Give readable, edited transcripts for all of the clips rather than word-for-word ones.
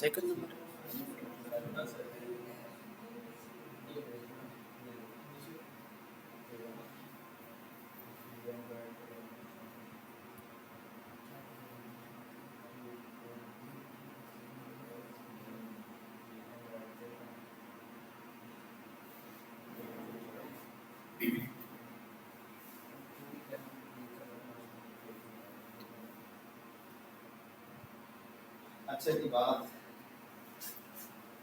Second number. अच्छा की बात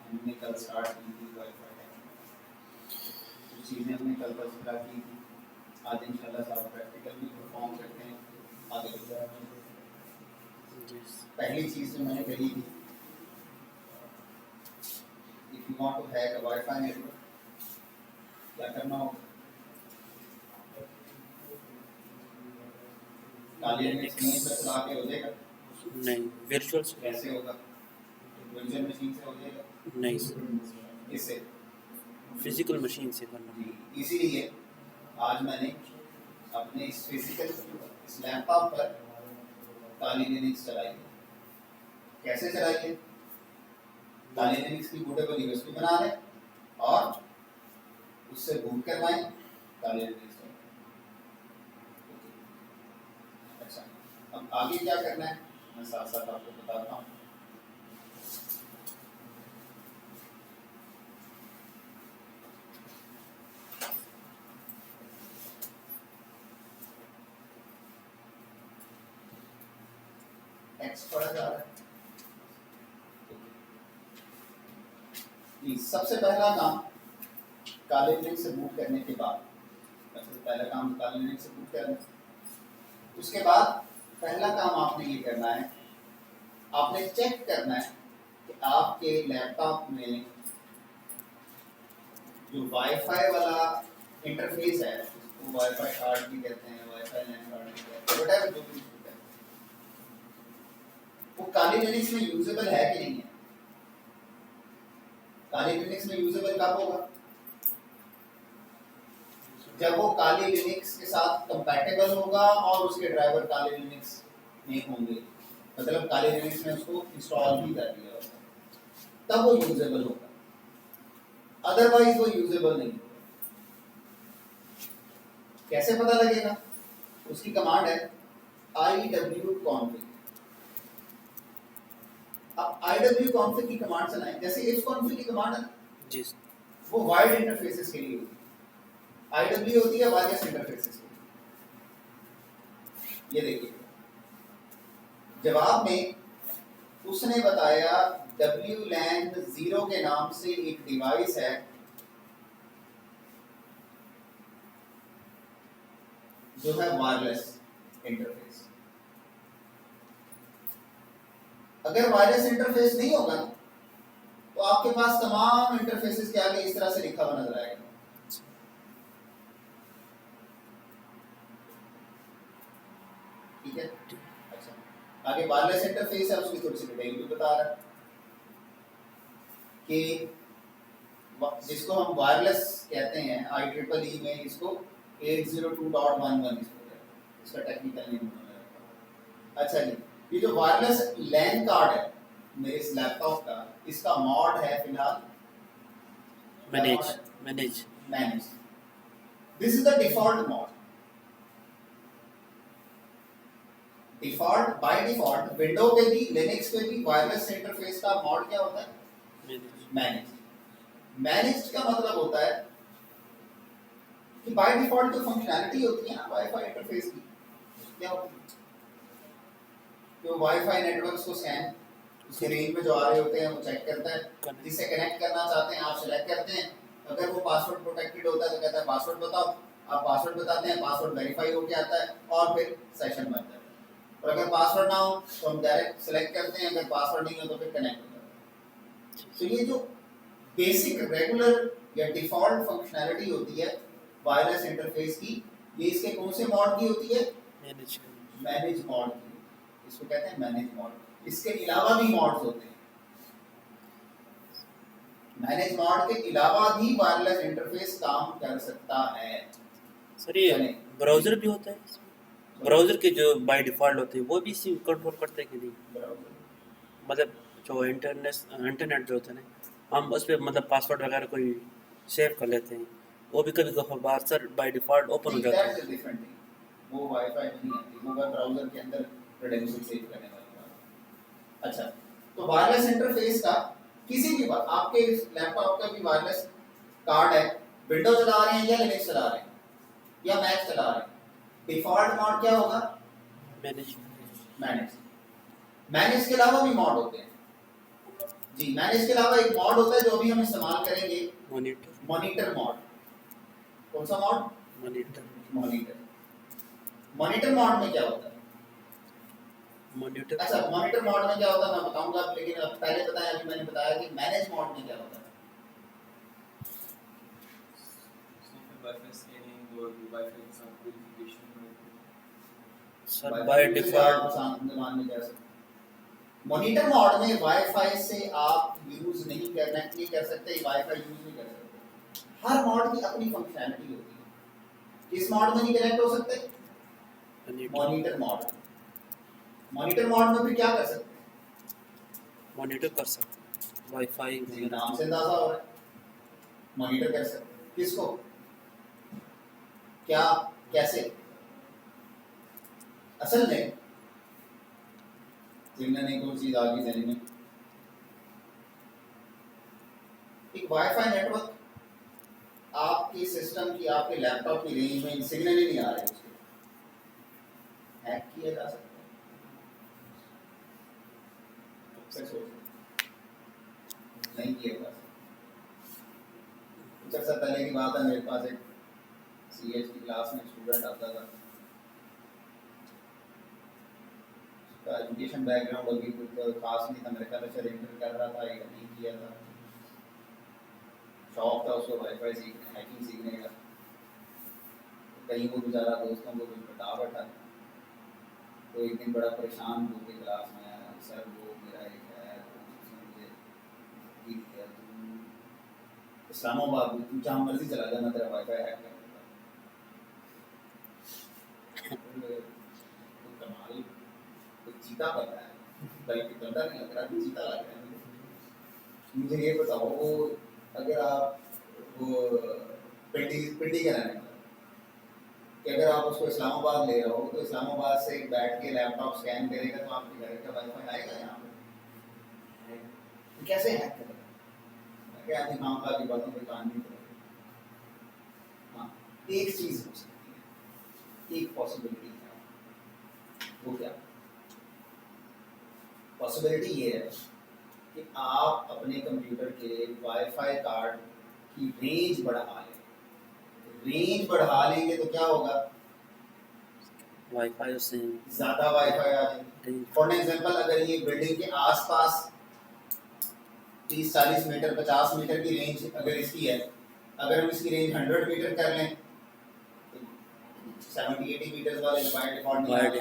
हमने कल स्टार्ट की थी वाईफाई, जो चीज़ें हमने कल तस्वीर की थी, आज इंशाल्लाह साहब प्रैक्टिकल भी परफॉर्म करते हैं आगे। पहली चीज़ जो मैंने कही थी, if you want to hack a wifi network क्या करना होगा? काली लिनक्स में पर चला के हो जाएगा? नहीं, वर्चुअल से। कैसे होगा? वर्चुअल मशीन से हो जाएगा? नहीं सर, किससे? फिजिकल मशीन से करना। इसीलिए आज मैंने अपने इस फिजिकल इस लैपटॉप पर काली लिनक्स चलाई। कैसे चलाई है? काली लिनक्स की बूटेबल यूएसबी बना लें और उससे बूट करवाएं काली लिनक्स में। अच्छा, अब आगे क्या करना है मैं साथ साथ आपको बताता हूँ। पढ़ा जा रहा है। सबसे पहला काम काले लिनक्स से बूट करने के बाद, सबसे पहला काम काले लिनक्स से बूट करना। उसके बाद पहला काम आपने ये करना है, आपने चेक करना है कि आपके लैपटॉप में जो वाईफाई वाला इंटरफेस है, उसको वाईफाई कार्ड भी कहते हैं, वाईफाई लैन कार्ड भी कहते हैं, व्हाटएवर जो भी है, वो काली लिनक्स में यूजेबल है कि नहीं है? काली लिनक्स में यूजेबल कब होगा? जब वो काली लिनक्स के साथ कंपैटिबल होगा और उसके ड्राइवर काली लिनक्स में होंगे, मतलब काली लिनक्स में उसको इंस्टॉल भी कर दिया होगा, तब वो यूजेबल होगा, अदरवाइज वो यूजेबल नहीं होगा। कैसे पता लगेगा? उसकी कमांड है iwconfig। अब iwconfig की कमांड चलाएं, जैसे ifconfig की कमांड है जी, वो वाइड इंटरफेसेस के लिए होती है, IW होती है वायरलेस इंटरफेसेस के लिए। ये देखिए जवाब में उसने बताया WLAN 0 के नाम से एक डिवाइस है जो है वायरलेस इंटरफेस। अगर वायरलेस इंटरफेस नहीं होगा तो आपके पास तमाम इंटरफेसेस के आगे इस तरह से लिखा हुआ नजर आएगा। ठीक है? अच्छा, आगे वायरलेस इंटरफेस है, उसकी थोड़ी सी डिटेल भी बता रहा है कि जिसको हम वायरलेस कहते हैं IEEE में, इसको 802.11 इसका टेक्निकल नेम है। अच्छा जी, ये जो वायरलेस लैन कार्ड है मेरे इस लैपटॉप का, इसका मॉड है फिलहाल manage. This is the default mod. Default by default window पे भी लिनक्स पे भी वायरलेस इंटरफेस का मॉड क्या होता है? मैनेज्ड का मतलब होता है कि बाय डिफॉल्ट जो फंक्शनैलिटी होती है ना वाईफाई इंटरफेस की, क्या होती है? जो वाईफाई नेटवर्क्स को स्कैन उसके रेंज में जो आ रहे होते हैं वो चेक करता है, जिससे कनेक्ट करना चाहते हैं आप सेलेक्ट करते हैं, अगर वो पासवर्ड प्रोटेक्टेड होता है तो कहता है पासवर्ड बताओ, आप पासवर्ड बताते हैं, पासवर्ड वेरीफाई होके आता है और फिर सेशन बन जाता है। और अगर पासवर्ड ना हो तो हम डायरेक्ट सेलेक्ट करते हैं, अगर पासवर्ड नहीं हो तो फिर कनेक्ट हो जाता है। तो ये जो बेसिक रेगुलर या डिफॉल्ट फंक्शनैलिटी होती है वायरलेस इंटरफेस की, ये इसके कौन से मॉड की होती है? मैनेज मॉड की, इसको कहते हैं मैनेज मॉड। इसके अलावा भी मॉड्स होते हैं, मैनेज मॉड के अलावा भी वायरलेस इंटरफेस काम कर सकता है। सर ये ब्राउजर भी होता है, ब्राउजर के जो बाय डिफॉल्ट होते हैं वो भी इसी कंट्रोल करते हैं कि नहीं? मतलब जो इंटरनेट जो होता है ना, हम उस पर मतलब पासवर्ड वगैरह कोई सेव कर लेते हैं, वो भी कभी कभार सर बाय डिफ़ॉल्ट ओपन हो नहीं, जाता दैट्स है। A different thing. वो वाईफाई में नहीं आती, वो वेब ब्राउज़र के अंदर क्रेडेंशियल सेव करने वाली बात। अच्छा, तो वायरलेस इंटरफेस का किसी भी बात, आपके लैपटॉप का भी वायरलेस कार्ड है, विंडोज चला रहे हैं या लिनक्स चला रहे हैं या मैक चला रहे हैं, डिफॉल्ट मोड क्या होगा? Manage manage. मैनेज के अलावा भी मॉड होते हैं जी। मैनेज के अलावा एक मॉड होता है जो अभी हम इस्तेमाल करेंगे, मॉनिटर मॉड। कौन सा mod? Monitor monitor. Monitor mod में क्या होता है? मॉनिटर अच्छा, मॉनिटर मोड में क्या होता है मैं बताऊंगा, लेकिन अब पहले बताया, अभी मैंने बताया कि मैनेज मोड में क्या होता है। वाईफाई स्कैनिंग और वाईफाई के साथ वेरिफिकेशन। सर बाय डिफ़ॉल्ट मान में कह सकते हैं मॉनिटर मोड में वाईफाई से आप यूज नहीं करना, ये कर सकते, वाईफाई यूज नहीं कर सकते। हर मॉड की अपनी फंक्शनैलिटी होती है। किस मॉड में नहीं कनेक्ट हो सकते? Monitor mode. मॉनिटर मोड में फिर क्या कर सकते हैं? मॉनिटर कर सकते हैं वाईफाई जी, वगैरह। नाम से अंदाजा हो रहा है, मॉनिटर कर सकते हैं। किसको, क्या, कैसे? असल में जिनने नहीं कोई चीज आ गई जहन में, एक वाईफाई नेटवर्क आपके सिस्टम की, आपके लैपटॉप की रेंज में सिग्नल ही नहीं आ रहे, उसके हैक किया जा सकता है। सच सोचो, नहीं किया जा सकता। कुछ अर्सा पहले की बात है, मेरे पास एक सीएच की क्लास में स्टूडेंट आता था, उसका एजुकेशन बैकग्राउंड अभी कुछ खास नहीं था, मेरे ख्याल से इंटर कर रहा था या नहीं किया था, शौक था उसको वाईफाई सीखने, हैकिंग सीखने का। कहीं वो बेचारा दोस्तों को कुछ बता बैठा, तो एक दिन बड़ा परेशान होकर क्लास में आया, सर वो मेरा एक है, तो उसने मुझे धमकी दिया, तू इस्लामाबाद में तू जहाँ मर्जी चला जा, मैं तेरा वाईफाई हैक कर दूंगा। तो कमाल, तो चीता पड़ रहा है, बल्कि बंदा नहीं लग रहा, चीता लग रहा है। मुझे ये बताओ, वो अगर आप वो पिंडी के रहने वाले, कि अगर आप उसको इस्लामाबाद ले रहे हो, तो इस्लामाबाद से बैठ के लैपटॉप स्कैन करेगा तो आपके घर का वाईफाई आएगा यहाँ पे? तो कैसे हैक करेगा? क्या अपनी माँ बाप की बातों पे कान नहीं करेगा? हाँ, एक चीज हो सकती है, एक पॉसिबिलिटी है, वो क्या? पॉसिबिलिटी ये है कि आप अपने कंप्यूटर के वाईफाई कार्ड की रेंज बढ़ा लें। रेंज बढ़ा लेंगे तो क्या होगा? वाईफाई उससे ज्यादा वाईफाई आ जाएंगे। फॉर एग्जांपल, अगर ये बिल्डिंग के आसपास 30-40 मीटर 50 मीटर की रेंज अगर इसकी है, अगर हम इसकी रेंज 100 मीटर कर लें तो 70-80 मीटर वाले बाय डिफॉल्ट नहीं आएंगे।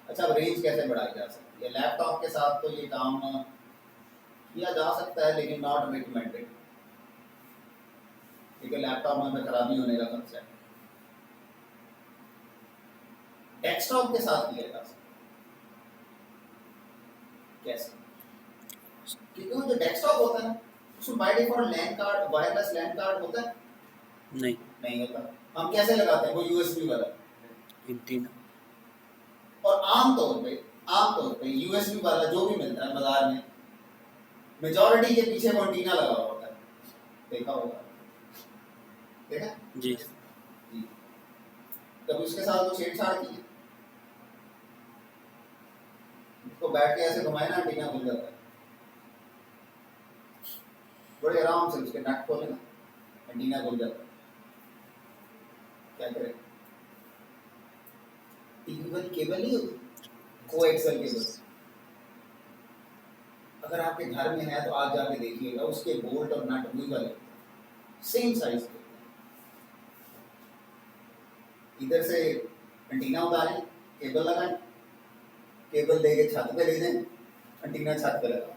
अच्छा, अब रेंज कैसे बढ़ाई जा सकती है? लैपटॉप के साथ तो ये काम किया जा सकता है, लेकिन नॉट रिकमेंडेड, क्योंकि लैपटॉप में खराबी होने का खतरा है। डेस्कटॉप के साथ किया जा सकता है। कैसे? क्योंकि वो जो डेस्कटॉप होता है ना, उसमें by default LAN card, wireless LAN card होता है? नहीं, नहीं होता। हम कैसे लगाते हैं? वो यूएसबी वाला। एंटीना। और आम तौर पे यूएसबी वाला जो भी मिलता है बाजार में, मेजॉरिटी के पीछे वो एंटीना लगा हुआ होता है, देखा होगा? देखा जी जी। कभी उसके साथ वो छेड़छाड़ की है? उसको बैठ के ऐसे घुमाए ना, एंटीना खुल जाता है। बड़े आराम से उसके नट खोले ना, एंटीना खुल जाता है। क्या करें? टीवी वाली केबल नहीं होती, कोएक्सल केबल, अगर आपके घर में है तो आज जाके देखिएगा, उसके बोल्ट और नट वही वाले, सेम साइज के। इधर से एंटीना उतारें, केबल लगाएं, केबल लेके छत पे ले जाएं, एंटीना छत पे लगाओ,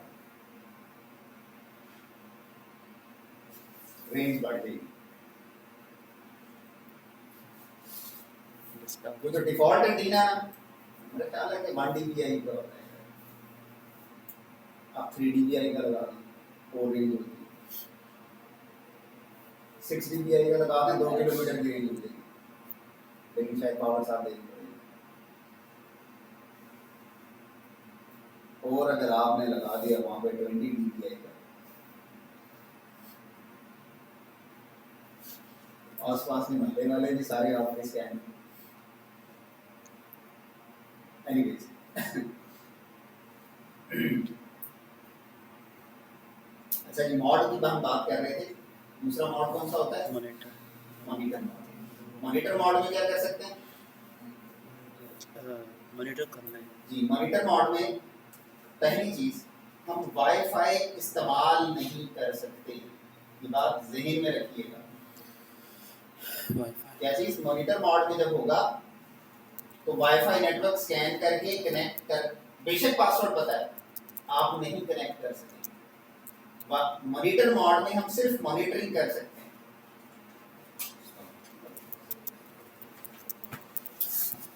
रेंज बढ़ जाएगी। वो जो डिफॉल्ट एंटीना मेरे ख्याल है कि 1 dBi का होता है, आप 3 dBi का लगा दें और रेंज होती है, 6 dBi का लगा दें 2 किलोमीटर की रेंज हो जाएगी, लेकिन शायद पावर साथ देनी पड़ेगी। और अगर आपने लगा दिया वहाँ पे 20 dBi का, आसपास के मोहल्ले वाले भी सारे आपके स्कैन। एनीवेज अच्छा जी, मॉड की हम बात कर रहे थे। दूसरा मॉड कौन सा होता है? Monitor. Monitor mod. Monitor mod में क्या कर सकते हैं? मॉनिटर करना है जी, मॉनिटर मॉड में पहली चीज हम वाईफाई इस्तेमाल नहीं कर सकते, ये बात ज़हन में रखिएगा। वाईफाई। क्या चीज? मॉनिटर मॉड में जब होगा तो वाईफाई नेटवर्क स्कैन करके कनेक्ट कर, बेशक पासवर्ड पता है, आप नहीं कनेक्ट कर सकते। मॉनिटर मॉड में हम सिर्फ मॉनिटरिंग कर सकते हैं।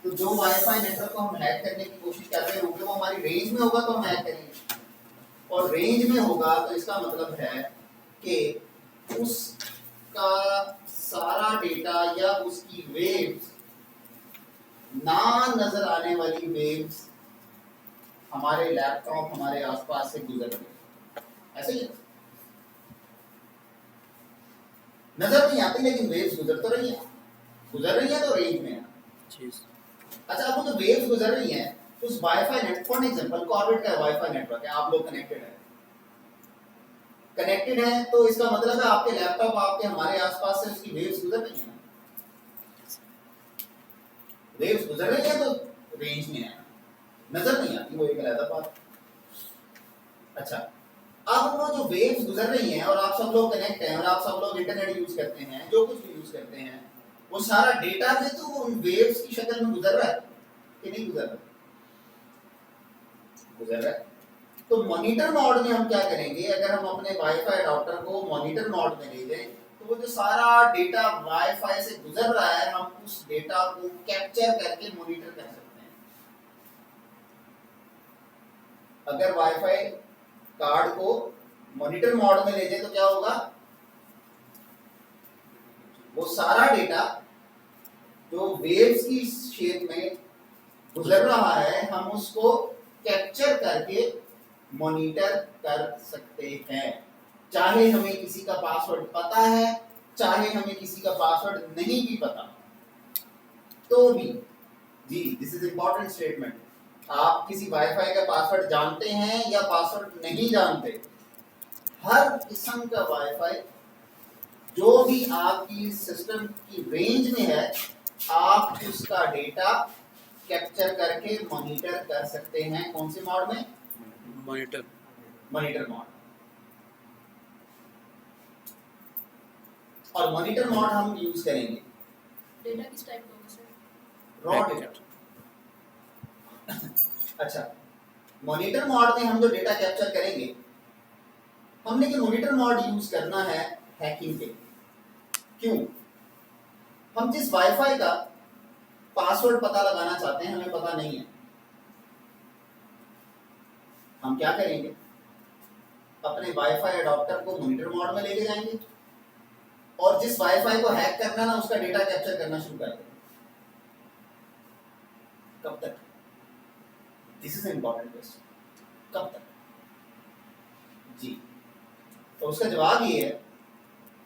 तो जो वाईफाई नेटवर्क को हम हैक करने की कोशिश कर रहे होंगे वो हमारी रेंज में होगा तो हम हैक करेंगे, और रेंज में होगा तो इसका मतलब है कि उसका सारा डेटा या उसकी वेव्स, ना नजर आने वाली वेव्स हमारे लैपटॉप, हमारे आसपास से गुजर रही है। ऐसे ही नजर नहीं आती लेकिन वेव्स गुजर तो रही है, गुजर रही है तो रेंज में है। चीज अच्छा, अब वो जो वेव्स गुजर रही हैं उस wifi network, for example Corbett का वाईफाई नेटवर्क है, आप लोग कनेक्टेड है तो इसका मतलब है आपके लैपटॉप, आपके हमारे आसपास से उसकी वेव्स गुजर रही है ना। वेव्स गुजर रही है तो रेंज में है, नजर नहीं आती, वो एक अलग बात। अच्छा, अब वो जो वेव्स गुजर रही हैं और आप सब लोग कनेक्ट हैं और आप सब लोग इंटरनेट यूज करते हैं, जो कुछ भी यूज करते हैं, वो सारा डेटा भी तो उन वेव्स की शक्ल में गुजर रहा है कि नहीं गुजर रहा? गुजर रहा है। तो मॉनिटर मोड में हम क्या करेंगे, अगर हम अपने वाईफाई अडॉप्टर को मॉनिटर मोड में ले जाएं तो वो जो सारा डेटा वाईफाई से गुजर रहा है हम उस डेटा को कैप्चर करके मॉनिटर कर सकते हैं। अगर वाईफाई कार्ड को मॉनिटर मोड में ले जाए तो क्या होगा, वो सारा डेटा जो वेव्स की शेप में गुजर रहा है हम उसको कैप्चर करके मॉनिटर कर सकते हैं, चाहे हमें किसी का पासवर्ड पता है, चाहे हमें किसी का पासवर्ड नहीं भी पता तो भी। जी, दिस इज इंपॉर्टेंट स्टेटमेंट। आप किसी वाईफाई का पासवर्ड जानते हैं या पासवर्ड नहीं जानते, हर किस्म का वाईफाई जो भी आपकी सिस्टम की रेंज में है आप उसका डेटा कैप्चर करके मॉनिटर कर सकते हैं। कौन से मोड में? मॉनिटर। Monitor mode. और मॉनिटर मोड हम यूज करेंगे डेटा किस टाइप का होगा सर? Raw data. अच्छा, मॉनिटर मोड में हम जो डेटा कैप्चर करेंगे, हमने कि मॉनिटर मोड यूज करना है हैकिंग के लिए। क्यों? हम जिस वाईफाई का पासवर्ड पता लगाना चाहते हैं हमें पता नहीं है, हम क्या करेंगे, अपने वाईफाई अडॉप्टर को मॉनिटर मोड में लेके जाएंगे और जिस वाईफाई को हैक करना ना उसका डेटा कैप्चर करना शुरू कर देंगे। कब तक? This is important question. कब तक? जी, तो उसका जवाब ये है,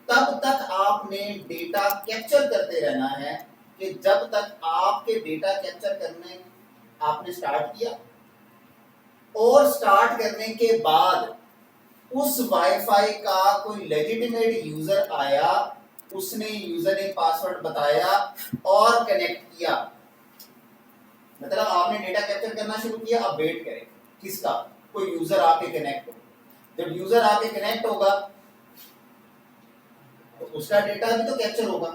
तब तक आपने डेटा कैप्चर करते रहना है कि जब तक आपके डेटा कैप्चर करने आपने स्टार्ट किया और स्टार्ट करने के बाद उस वाईफाई का कोई लेजिटिमेट यूजर आया, उसने यूजर ने पासवर्ड बताया और कनेक्ट किया, मतलब आपने डेटा कैप्चर करना शुरू किया, अब वेट करें किसका, कोई यूजर आके कनेक्ट हो। जब यूजर आके कनेक्ट होगा तो उसका डेटा भी तो कैप्चर होगा,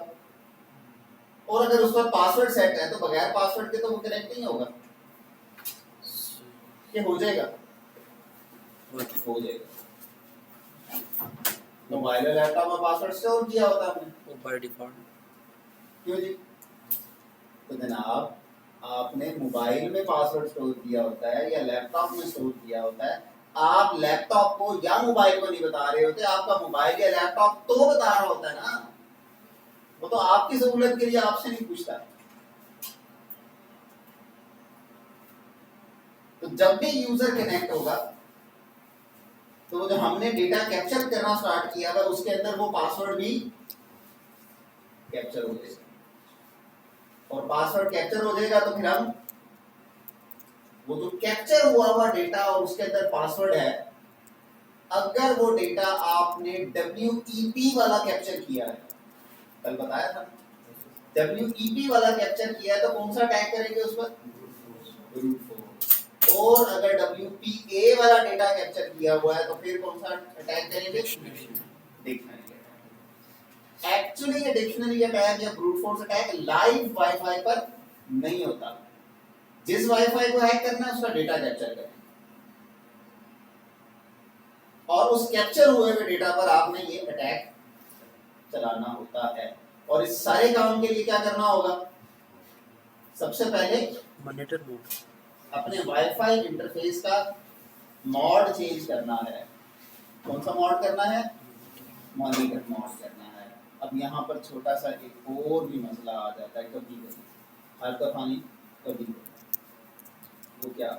और अगर उसका पासवर्ड सेट है तो बगैर पासवर्ड के तो वो कनेक्ट नहीं होगा, कि हो जाएगा? हो जाएगा। मोबाइल और लैपटॉप में पासवर्ड स्टोर किया होता है हमने, वो बाय डिफॉल्ट। क्यों जी? तो जनाब आपने मोबाइल में पासवर्ड स्टोर किया होता है या लैपटॉप में स्टोर किया होता है, आप लैपटॉप को या मोबाइल को नहीं बता रहे होते, आपका मोबाइल या लैपटॉप तो बता रहा होता है ना, वो तो आपकी सहूलियत के लिए आपसे नहीं पूछता। तो जब भी यूजर कनेक्ट होगा तो वो जो हमने डेटा कैप्चर करना स्टार्ट किया था उसके अंदर वो पासवर्ड भी कैप्चर हो जाएगा, और पासवर्ड कैप्चर हो जाएगा तो फिर हम वो जो कैप्चर हुआ डेटा और उसके अंदर पासवर्ड है, अगर वो डेटा आपने WEP वाला कैप्चर किया है, कल बताया था WEP वाला कैप्चर किया है तो कौन सा टैग करेंगे उस पर, ब्रूट फोर्स। और अगर WPA वाला डेटा कैप्चर किया हुआ है तो फिर कौन सा टैग करेंगे, डिक्शनरी। एक्चुअली ये डिक्शनरी अटैक या brute force attack live wifi पर नहीं होता, जिस वाईफाई को हैक करना है उसका डेटा कैप्चर करें और उस कैप्चर हुए हुए डेटा पर आपने ये अटैक चलाना होता है। और इस सारे काम के लिए क्या करना होगा, सबसे पहले मॉनिटर मोड, अपने वाईफाई इंटरफेस का मॉड चेंज करना है। कौन सा मॉड करना है, मॉनिटर मॉड करना है। अब यहाँ पर छोटा सा एक और भी मसला आ जाता है कभी कभी, हर दफा नहीं कभी कभी। वो क्या,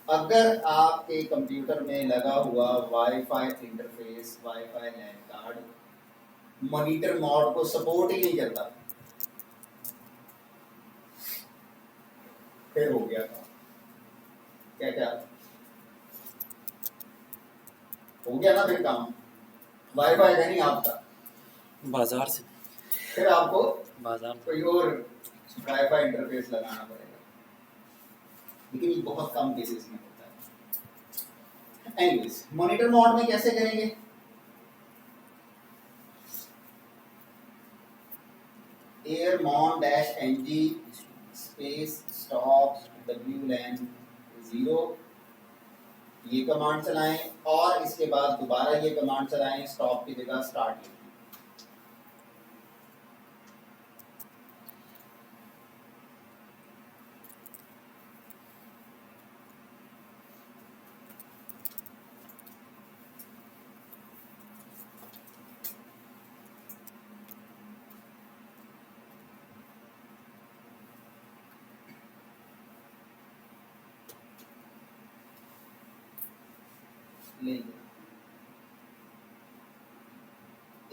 अगर आपके कंप्यूटर में लगा हुआ वाईफाई इंटरफेस, वाईफाई लैन कार्ड मॉनिटर मॉड को सपोर्ट ही नहीं करता, फिर हो गया था क्या क्या हो गया ना, फिर काम वाईफाई का नहीं आपका, बाजार से, फिर आपको बाजार कोई और वाईफाई इंटरफेस लगाना पड़ेगा, लेकिन ये बहुत कम केसेस में होता है। एनीवेज, मॉनिटर मोड में कैसे करेंगे, airmon-ng स्पेस स्टॉप wlan 0 ये कमांड चलाएं और इसके बाद दोबारा ये कमांड चलाएं, स्टॉप की जगह स्टार्ट लिखें।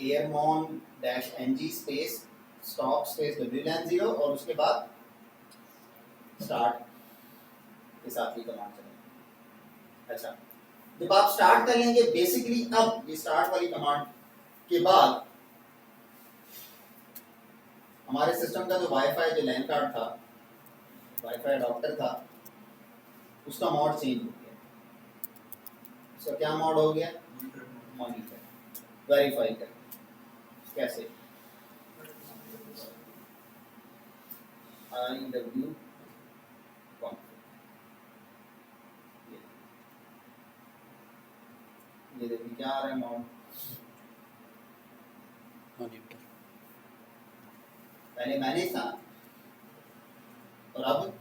airmon-ng space stop space wlan 0 और उसके बाद स्टार्ट के साथ ही कमांड चलाएं। अच्छा, जब आप स्टार्ट कर लेंगे बेसिकली, अब ये स्टार्ट वाली कमांड के बाद हमारे सिस्टम का जो वाईफाई जो लैन कार्ड था, वाईफाई अडॉप्टर था, उसका मोड चेंज हो गया। उसका क्या मोड हो गया, मॉनिटर। वेरीफाई कर कैसे, IW ये देखिए क्या आ रहा है मोड, मॉनिटर, पहले मैनेज था और अब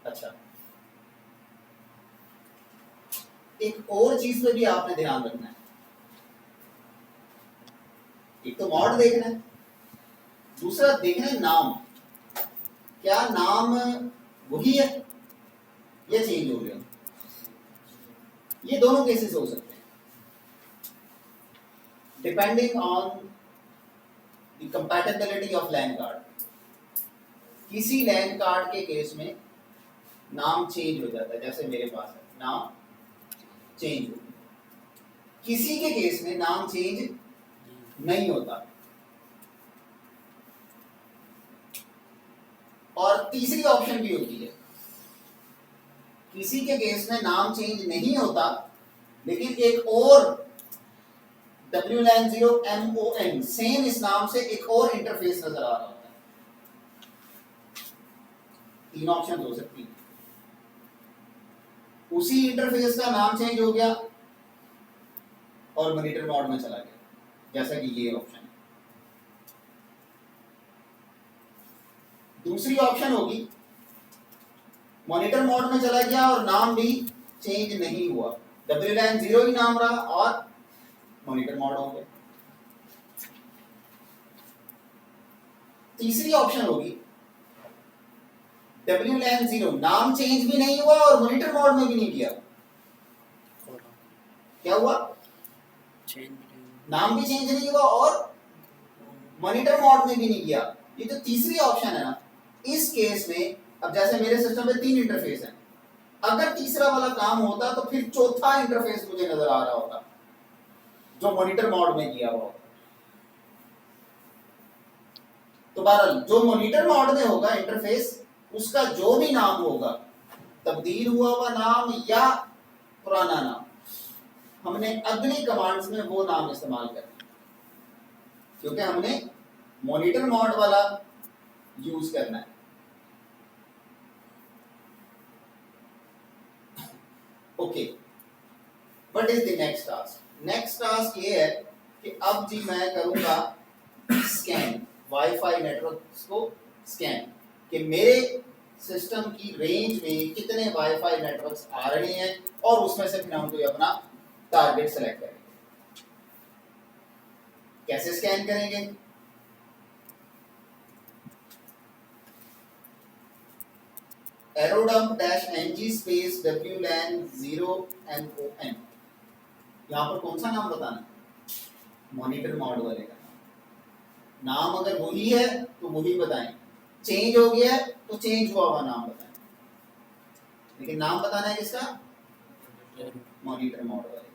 अच्छा, एक और चीज पे भी आपने ध्यान रखना है, एक तो मॉड देखना है, दूसरा देखना है नाम, क्या नाम वही है या चेंज हो गया। ये दोनों केसेस हो सकते हैं depending on the compatibility of LAN card. किसी लैन कार्ड के केस में नाम चेंज हो जाता है, जैसे मेरे पास है नाम चेंज हो गया, किसी के केस में नाम चेंज नहीं होता। और तीसरी ऑप्शन भी होती है, किसी के केस में नाम चेंज नहीं होता लेकिन एक और WLAN 0 MON सेम इस नाम से एक और इंटरफेस नजर आ रहा होता है। तीन ऑप्शन हो सकती है, उसी इंटरफेस का नाम चेंज हो गया और मॉनिटर मोड में चला गया, जैसा कि ये ऑप्शन है। दूसरी ऑप्शन होगी मॉनिटर मोड में चला गया और नाम भी चेंज नहीं हुआ, WLAN 0 ही नाम रहा और मॉनिटर मोड हो गया। तीसरी ऑप्शन होगी WLAN 0 नाम चेंज भी नहीं हुआ और मॉनिटर मोड में भी नहीं किया। क्या हुआ? चेंज नाम भी चेंज नहीं हुआ और मॉनिटर मोड में भी नहीं किया। ये जो तीसरी ऑप्शन है ना, इस केस में अब जैसे मेरे सिस्टम में 3 इंटरफेस हैं, अगर तीसरा वाला काम होता तो फिर चौथा इंटरफेस मुझे नजर आ रहा होता जो मॉनिटर मोड में किया हुआ होता। तो बहरहाल जो मॉनिटर मोड में होगा इंटरफेस, उसका जो भी नाम होगा, तब्दील हुआ नाम या पुराना नाम, हमने अगली कमांड्स में वो नाम इस्तेमाल करना, क्योंकि हमने मॉनिटर मोड वाला यूज करना है। Okay, what is the next task? Next task ये है कि अब जी मैं करूंगा स्कैन, वाईफाई नेटवर्क्स को स्कैन, कि मेरे सिस्टम की रेंज में कितने वाईफाई नेटवर्क्स आ रहे हैं और उसमें से फिर हम कोई अपना टारगेट सेलेक्ट करेंगे। कैसे स्कैन करेंगे? aerodump-ng space WLAN 0MON, यहाँ पर कौन सा नाम बताना? मॉनिटर मोड वाले का नाम अगर वही है तो वही बताएं, चेंज हो गया है तो चेंज हुआ हुआ नाम बताएं, लेकिन नाम बताना है किसका? मॉनिटर मोड वाले का।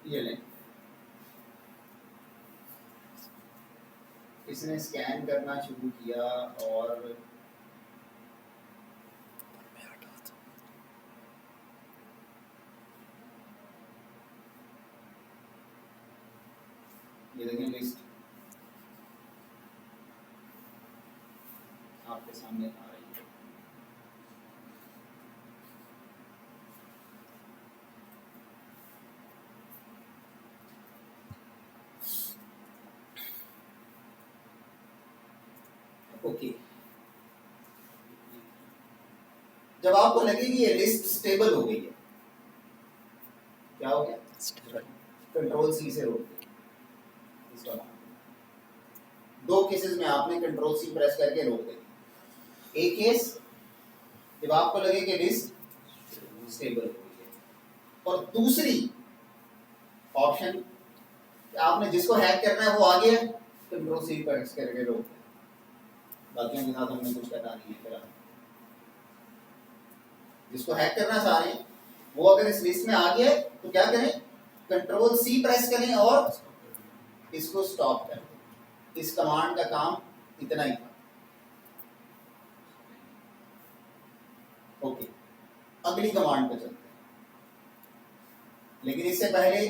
ये लें, इसने स्कैन करना शुरू किया और ये देखें लिस्ट आपके सामने आ रही है। ओके, जब आपको लगे कि ये लिस्ट स्टेबल हो गई है, क्या हो गया? कंट्रोल सी से रोक दिया इसका नाम। दो केसेस में आपने कंट्रोल सी प्रेस करके रोक दिया। एक केस जब आपको लगे कि लिस्ट स्टेबल हो गई है, और दूसरी ऑप्शन आपने जिसको हैक करना है वो आ गया, कंट्रोल सी प्रेस करके रोक दिया। बाकियों के साथ हमने कुछ करना नहीं है फिलहाल। जिसको हैक करना चाह रहे हैं वो अगर इस लिस्ट में आ गया तो क्या करें? कंट्रोल सी प्रेस करें और इसको स्टॉप करें। इस कमांड का काम इतना ही था। ओके, अगली कमांड पे चलते हैं, लेकिन इससे पहले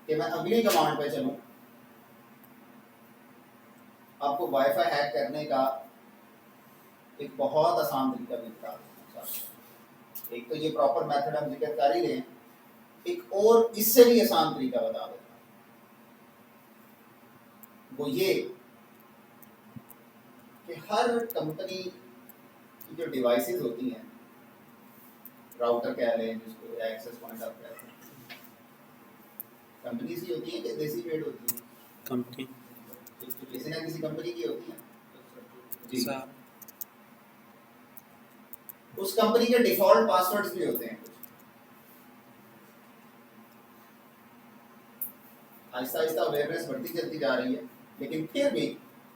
कि मैं अगली कमांड पे चलूं, आपको वाईफाई हैक करने का एक बहुत आसान तरीका भी बता दूं। एक तो ये प्रॉपर मेथड हम जिक्र कर ही रहे हैं, एक और इससे भी आसान तरीका बता देता हूं। वो ये कि हर कंपनी की जो डिवाइसेस होती हैं, राउटर कह लें जिसको, एक्सेस पॉइंट आप कहते हैं, कंपनी सी होती है कि देसी पेड होती है? कंपनी किसी ना किसी कंपनी की होती है जी। उस कंपनी के डिफॉल्ट पासवर्ड्स भी होते हैं कुछ। आहिस्ता आहिस्ता अवेयरनेस बढ़ती चलती जा रही है, लेकिन फिर भी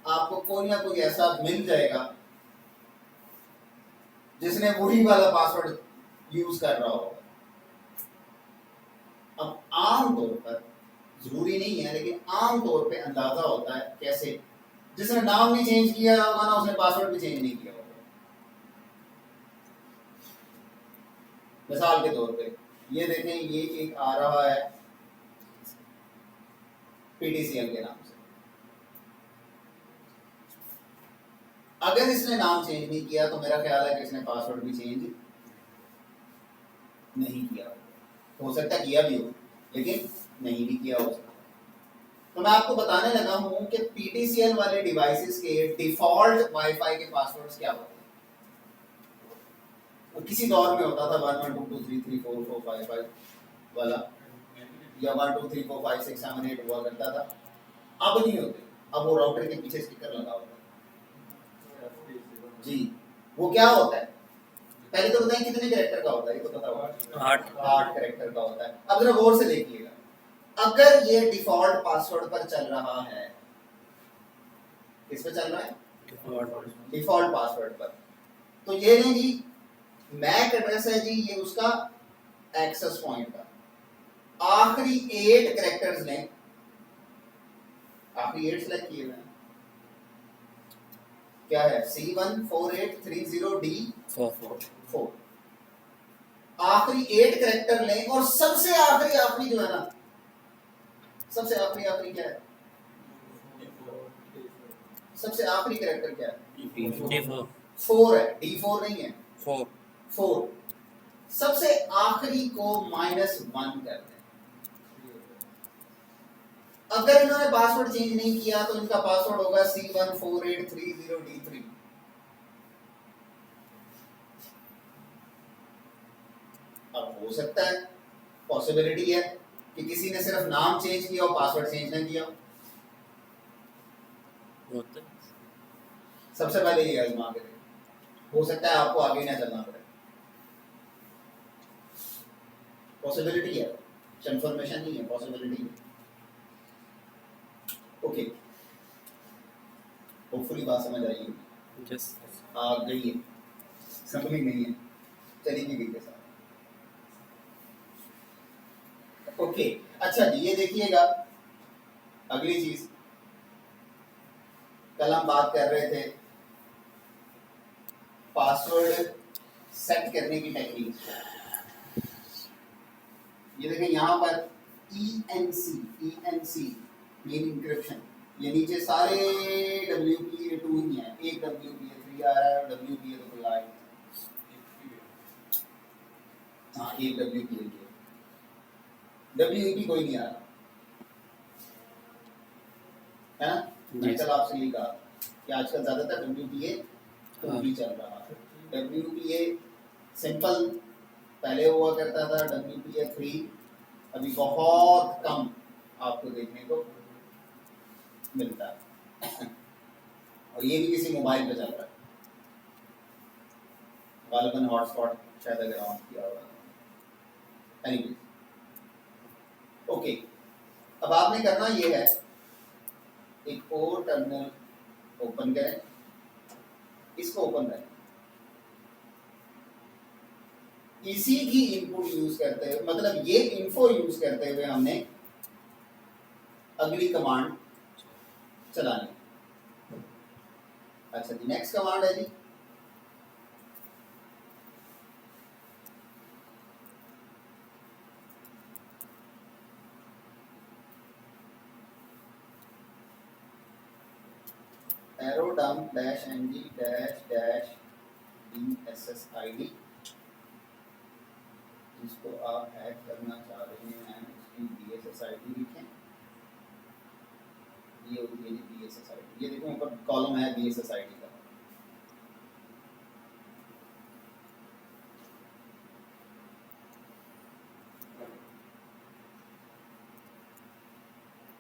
आपको कोई ना कोई ऐसा मिल जाएगा जिसने वही वाला पासवर्ड यूज कर रहा होगा। अब आम तौर पर, जरूरी नहीं है लेकिन आम तौर पे अंदाजा होता है कैसे, जिसने नाम नहीं चेंज किया होगा ना, उसने पासवर्ड भी चेंज नहीं किया होगा। मिसाल के तौर पे ये देखें, ये एक आ रहा है PDCL के नाम से। अगर इसने नाम चेंज नहीं किया तो मेरा ख्याल है कि इसने पासवर्ड भी चेंज नहीं किया, हो सकता है किया भी हो लेकिन नहीं भी किया हो सकता। तो मैं आपको बताने लगा हूं कि पीटीसीएल वाले डिवाइसेस के डिफॉल्ट वाईफाई के पासवर्ड्स क्या होते हैं। वो किसी दौर में होता था 1 1 2 2 3 3 4 4 5 5 वाला, या 1 2 3 4 5 6 7 8 हुआ करता था। अब नहीं होते, अब वो राउटर के पीछे स्टिकर लगा होता है जी। वो क्या होता है, पहले तो बताएं कितने कैरेक्टर का होता है, ये तो पता होगा। 8 कैरेक्टर का होता है। अब जरा गौर से देखिएगा, अगर ये डिफॉल्ट पासवर्ड पर चल रहा है, किस पे चल रहा है, डिफॉल्ट पासवर्ड पर, तो ये नहीं जी मैक एड्रेस है जी, ये उसका एक्सेस पॉइंट का आखिरी 8 कैरेक्टर्स लें, आखिरी 8 सेलेक्ट किए हुए हैं, क्या है C148330D4, आखिरी 8 कैरेक्टर लें और सबसे आखिरी जो है ना, सबसे आखिरी क्या है, सबसे आखिरी कैरेक्टर क्या है, 4 है, D4 नहीं है, 4, सबसे आखिरी को -1 कर दें। अगर इन्होंने पासवर्ड चेंज नहीं किया तो इनका पासवर्ड होगा C148330D3। अब हो सकता है, पॉसिबिलिटी है कि किसी ने सिर्फ नाम चेंज किया और पासवर्ड चेंज नहीं किया। सबसे पहले ये आजमा के देखो, हो सकता है आपको आगे ना चलना पड़े, पॉसिबिलिटी है, कंफर्मेशन नहीं है, पॉसिबिलिटी है। ओके, होपफुली बात समझ आई होगी। आ गई है, समझ नहीं है, चलेगी गई के साथ। ओके, अच्छा जी, ये देखिएगा अगली चीज, कल हम बात कर रहे थे पासवर्ड सेट करने की टेक्निक। ये देखें यहाँ पर ENC मीन इंक्रिप्शन, ये नीचे सारे WPA2 ही हैं, एक WPA3 आ रहा है, WPA तो कोई आ ही नहीं, हाँ एक WPA, WEP कोई नहीं आ रहा है ना। मैंने कल आपसे यही कहा कि आजकल ज्यादातर WPA2 भी चल रहा है। WPA सिंपल पहले हुआ करता था, WPA3 अभी बहुत कम आपको देखने को मिलता है और ये भी किसी मोबाइल पे चल रहा है, गालिबन हॉटस्पॉट शायद अगर ऑन किया होगा। एनीवे, ओके, अब आपने करना ये है, एक और टर्मिनल ओपन करें, इसको ओपन करें, इसी की इनपुट यूज करते हुए, मतलब ये इन्फो यूज करते हुए हमने अगली कमांड चलानी। अच्छा जी, नेक्स्ट कमांड है जी एरो डम्प -ng -bssid, जिसको आप हैक करना चाह रहे हैं उसकी BSSID लिखें। ये होती है BSSID, ये देखो ऊपर कॉलम है BSSID का,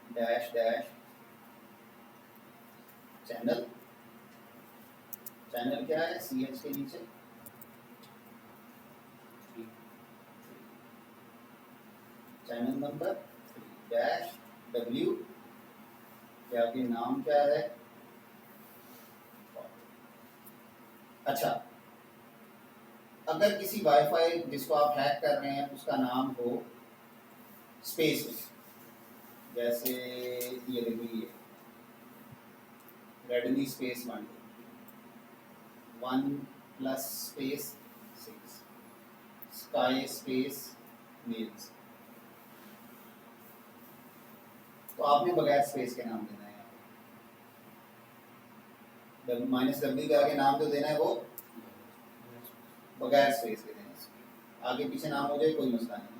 -- चैनल, चैनल क्या है, CH के नीचे चैनल नंबर -w, क्या आपके नाम क्या है। अच्छा, अगर किसी वाईफाई जिसको आप हैक कर रहे हैं उसका नाम हो स्पेस में, जैसे ये देखिए Redmi space 1 plus space 6 sky space मेल्स, तो आपने बगैर स्पेस के नाम देना है। -w के आगे नाम जो देना है वो बगैर स्पेस के देना है। आगे पीछे नाम हो जाए कोई मसला नहीं,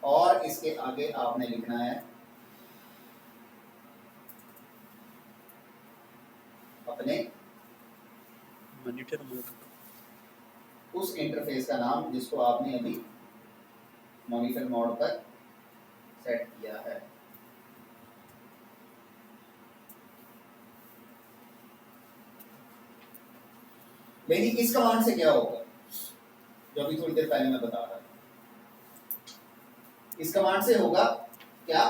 और इसके आगे आपने लिखना है अपने मॉनिटर मोड। उस इंटरफेस का नाम जिसको आपने अभी मॉनिटर मोड पर सेट किया है। लेकिन इस कमांड से क्या होगा, जो अभी थोड़ी देर पहले मैं बता रहा था, इस कमांड से होगा क्या,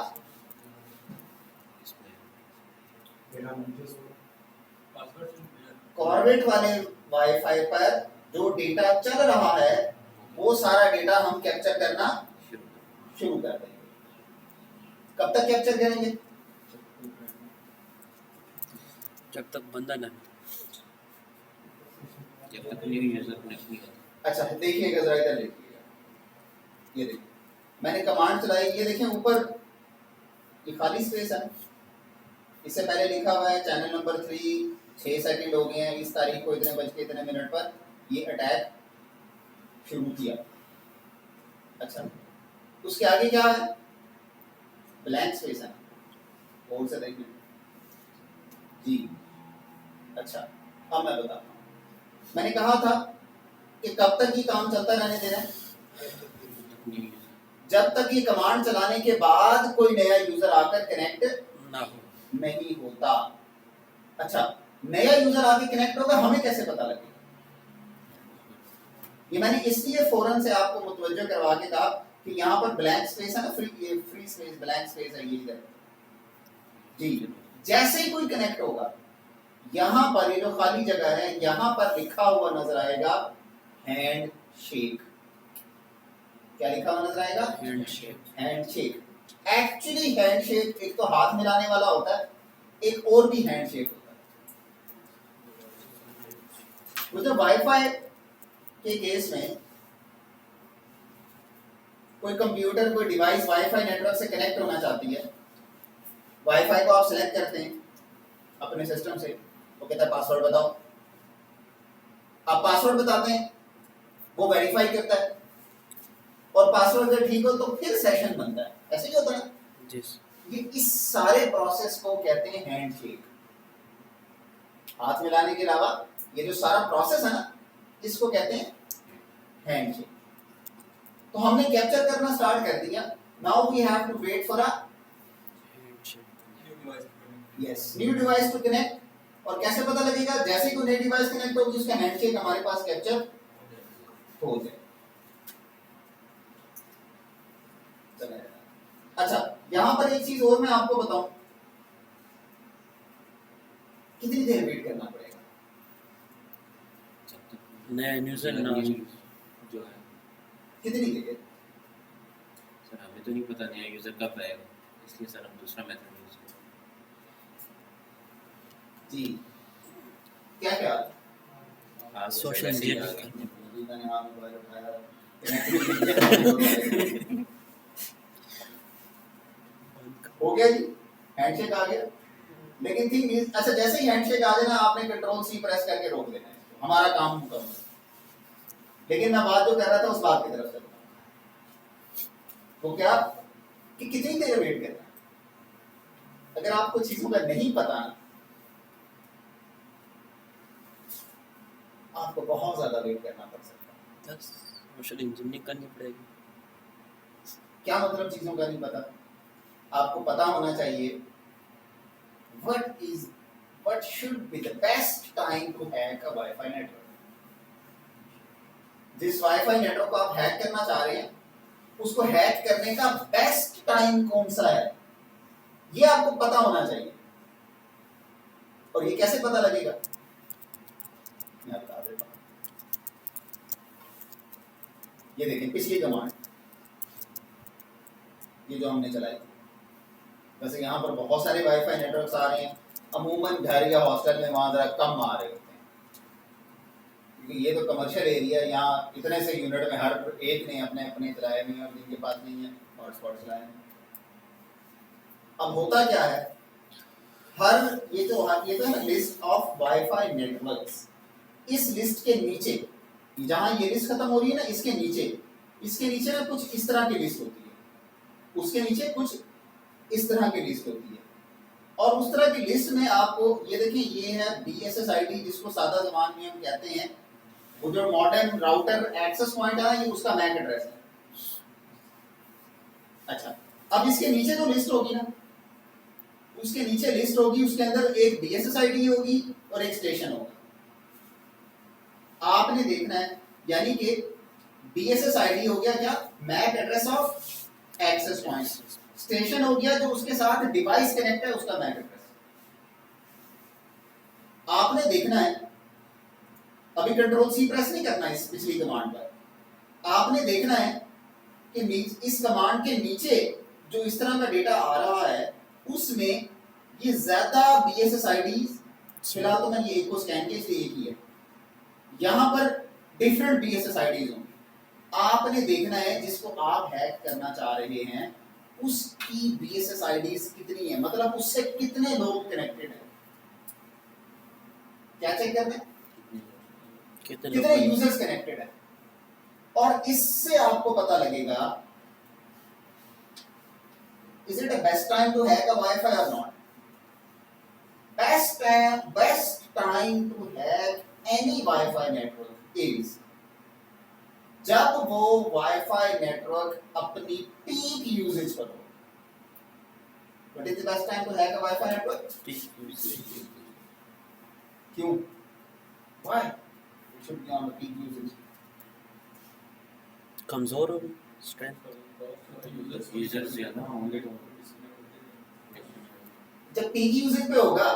कॉर्बेट वाले वाईफाई पर जो डेटा चल रहा है वो सारा डेटा हम कैप्चर करना शुरू कर देंगे। कब तक कैप्चर करेंगे? जब तक बंदा ना जब तक न्यू यूजर कनेक्ट नहीं होता। अच्छा देखिएगा जरा, इधर देखिएगा, ये देखिए मैंने कमांड चलाई, ये देखें ऊपर ये खाली स्पेस है, इससे पहले लिखा हुआ है चैनल नंबर 3 6 सेकंड हो गए हैं, इस तारीख को इतने बज के इतने मिनट पर ये अटैक शुरू किया। अच्छा उसके आगे क्या है, ब्लैंक स्पेस है, और से देखिए जी। अच्छा अब मैं बताता हूँ, मैंने कहा था कि कब तक ये काम चलता रहने देना है, जब तक ये कमांड चलाने के बाद कोई नया यूजर आकर कनेक्ट ना हो। नहीं होता। अच्छा नया यूजर आके कनेक्ट होगा, हमें कैसे पता लगेगा? ये मैंने इसलिए फौरन से आपको मुतवज्जो करवा के कहा कि यहाँ पर ब्लैंक स्पेस है ना, फ्री स्पेस ब्लैंक स्पेस है, ये इधर जी। जैसे ही कोई कनेक्ट होगा यहाँ पर ये जो खाली जगह है यहाँ पर लिखा हुआ नजर आएगा हैंड शेक। क्या लिखा हुआ नजर आएगा? हैंडशेक। एक्चुअली हैंडशेक एक तो हाथ मिलाने वाला होता है, एक और भी हैंडशेक होता है। तो जब वाईफाई के केस में कोई कंप्यूटर कोई डिवाइस वाईफाई नेटवर्क से कनेक्ट होना चाहती है, वाईफाई को आप सिलेक्ट करते हैं अपने सिस्टम से, वो कहता है पासवर्ड बताओ, आप पासवर्ड बताते हैं, वो वेरीफाई करता है और पासवर्ड जब ठीक हो तो फिर सेशन बनता है, ऐसे ही होता है जी। ये इस सारे प्रोसेस को कहते हैं हैंडशेक। हाथ मिलाने के अलावा ये जो सारा प्रोसेस है ना, इसको कहते हैं हैंडशेक। तो हमने कैप्चर करना स्टार्ट कर दिया, now we have to wait for a new device to connect. और कैसे पता लगेगा? जैसे ही कोई नई डिवाइस कनेक्ट होगी उसका हैंडशेक हमारे पास कैप्चर हो जाए। अच्छा यहाँ पर एक चीज और मैं आपको बताऊं, कितनी देर वेट करना पड़ेगा? नया यूजर ना जो है कितनी देर? सर हमें तो नहीं पता नया यूजर कब आएगा, इसलिए सर हम दूसरा मेथड यूज करते जी। क्या क्या? हैं। सोशल वैसे ही मीडिया आ गए। मैंने हाथ मोबाइल उठाया हो गया जी, हैंडशेक आ गया। लेकिन थिंग इज, अच्छा जैसे ही हैंडशेक आ जाए ना, आपने कंट्रोल सी प्रेस करके रोक देना है, हमारा काम मुकम्मल। लेकिन मैं बात जो कर रहा था उस बात की तरफ से वो क्या कि कितनी देर वेट करना है। अगर आपको चीजों का नहीं पता ना, आपको बहुत ज्यादा वेट करना पड़ सकता है। सोशल इंजीनियरिंग करनी पड़ेगी। क्या मतलब चीजों का नहीं पता? आपको पता होना चाहिए what should be the best time to hack a Wi-Fi network। जिस वाईफाई नेटवर्क को आप हैक करना चाह रहे हैं उसको हैक करने का बेस्ट टाइम कौन सा है, ये आपको पता होना चाहिए। और ये कैसे पता लगेगा? मैं बता देता हूं। ये देखिए पिछली कमांड, ये जो हमने चलाई, वैसे यहाँ पर बहुत सारे वाईफाई नेटवर्क्स आ रहे हैं, अमूमन घर या हॉस्टल में वहाँ जरा कम आ रहे होते हैं, क्योंकि ये तो कमर्शियल एरिया, यहाँ इतने से यूनिट में हर एक ने अपने अपने चलाए हुए हैं और जिनके पास नहीं है हॉटस्पॉट चलाए हैं। अब होता क्या है, ये तो है लिस्ट ऑफ वाईफाई नेटवर्क्स। इस लिस्ट के नीचे जहां ये लिस्ट खत्म हो रही है ना, इसके नीचे ना कुछ इस तरह की लिस्ट होती है, उसके नीचे कुछ इस तरह की लिस्ट होती है। और उस तरह की लिस्ट में आपको ये देखिए, ये है BSSID जिसको सादा ज़बान में हम कहते हैं, वो जो मॉडर्न राउटर एक्सेस पॉइंट है ये उसका मैक एड्रेस है। अच्छा, अब इसके नीचे जो लिस्ट होगी ना, उसके नीचे लिस्ट होगी, उसके अंदर एक BSSID होगी और एक स्टेशन होगा। आपने देखना है, यानी कि BSSID हो गया क्या, MAC address of access point, station हो गया जो उसके साथ डिवाइस कनेक्ट है उसका मैक एड्रेस। आपने देखना है, अभी कंट्रोल C प्रेस नहीं करना इस पिछली कमांड पर, आपने देखना है कि इस कमांड के नीचे जो इस तरह का डेटा आ रहा है उसमें ये ज्यादा BSSID, फिलहाल तो मैंने ये एक को स्कैन किया इसलिए एक ही है, यहां पर डिफरेंट BSSIDs होंगे। आपने देखना है जिसको आप हैक करना चाह रहे हैं उसकी BSSIDs कितनी है, मतलब उससे कितने लोग कनेक्टेड हैं। क्या चेक करना है, कितने यूजर्स कनेक्टेड है, और इससे आपको पता लगेगा is it a best time to hack a Wi-Fi or not? Best time to hack any Wi-Fi network is जब वो Wi-Fi network अपनी peak usage पर हो। What is the best time to hack a Wi-Fi network? क्यों? Why? It should be on the peak usage. कमजोर होगी strength. User ज्यादा होंगे तो जब पीक यूजेज पे होगा,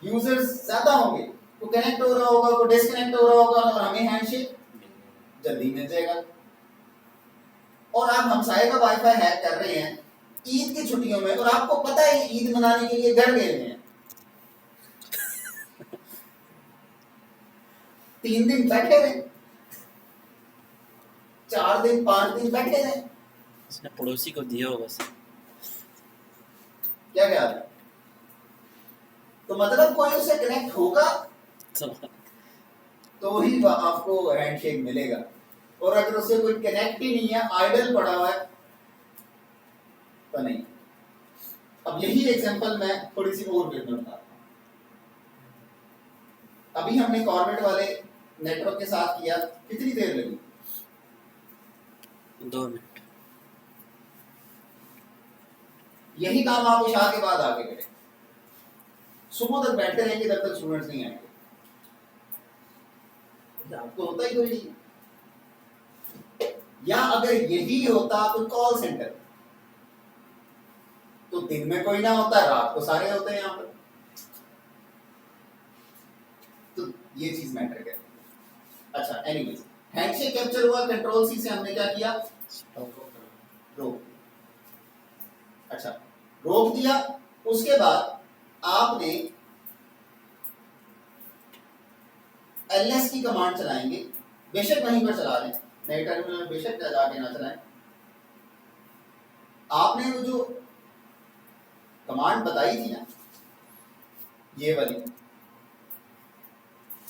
यूजर्स ज्यादा होंगे, तो कनेक्ट हो रहा होगा, को डिस्कनेक्ट हो रहा होगा और हमें हैंडशेक जल्दी मिल जाएगा। और आप हमसाये का वाईफाई हैक कर रहे हैं ईद की छुट्टियों में, और आपको पता है ईद मनाने के लिए घर गए हैं, 3 दिन बैठे रहे, 4 दिन 5 दिन बैठे रहे, उसने पड़ोसी को दिया होगा सर। क्या क्या है? तो मतलब कोई उससे कनेक्ट होगा तो ही आपको हैंडशेक मिलेगा, और अगर उससे कोई कनेक्ट ही नहीं है, आइडल पड़ा हुआ है, तो नहीं। अब यही एग्जांपल मैं थोड़ी सी और वीडियो में बताता हूं। अभी हमने कॉर्बेट वाले नेटवर्क के साथ किया, कितनी देर लगी? 2 मिनट। यही काम आप इशा के बाद आगे करें, सुबह तक बैठे रहेंगे जब तक स्टूडेंट्स नहीं आएंगे, आपको होता ही कोई नहीं। या अगर यही होता कोई कॉल सेंटर, तो दिन में कोई ना होता, रात को सारे होते हैं यहाँ पर, तो ये चीज मैटर करती है। अच्छा, एनीवेज, हैंडशेक कैप्चर हुआ, कंट्रोल C से हमने क्या किया, रोक। अच्छा, रोक दिया, उसके बाद आपने ls की कमांड चलाएंगे, बेशक वहीं पर चला लें, नए टर्मिनल में बेशक जाके ना चलाएं। आपने वो जो कमांड बताई थी ना, ये वाली,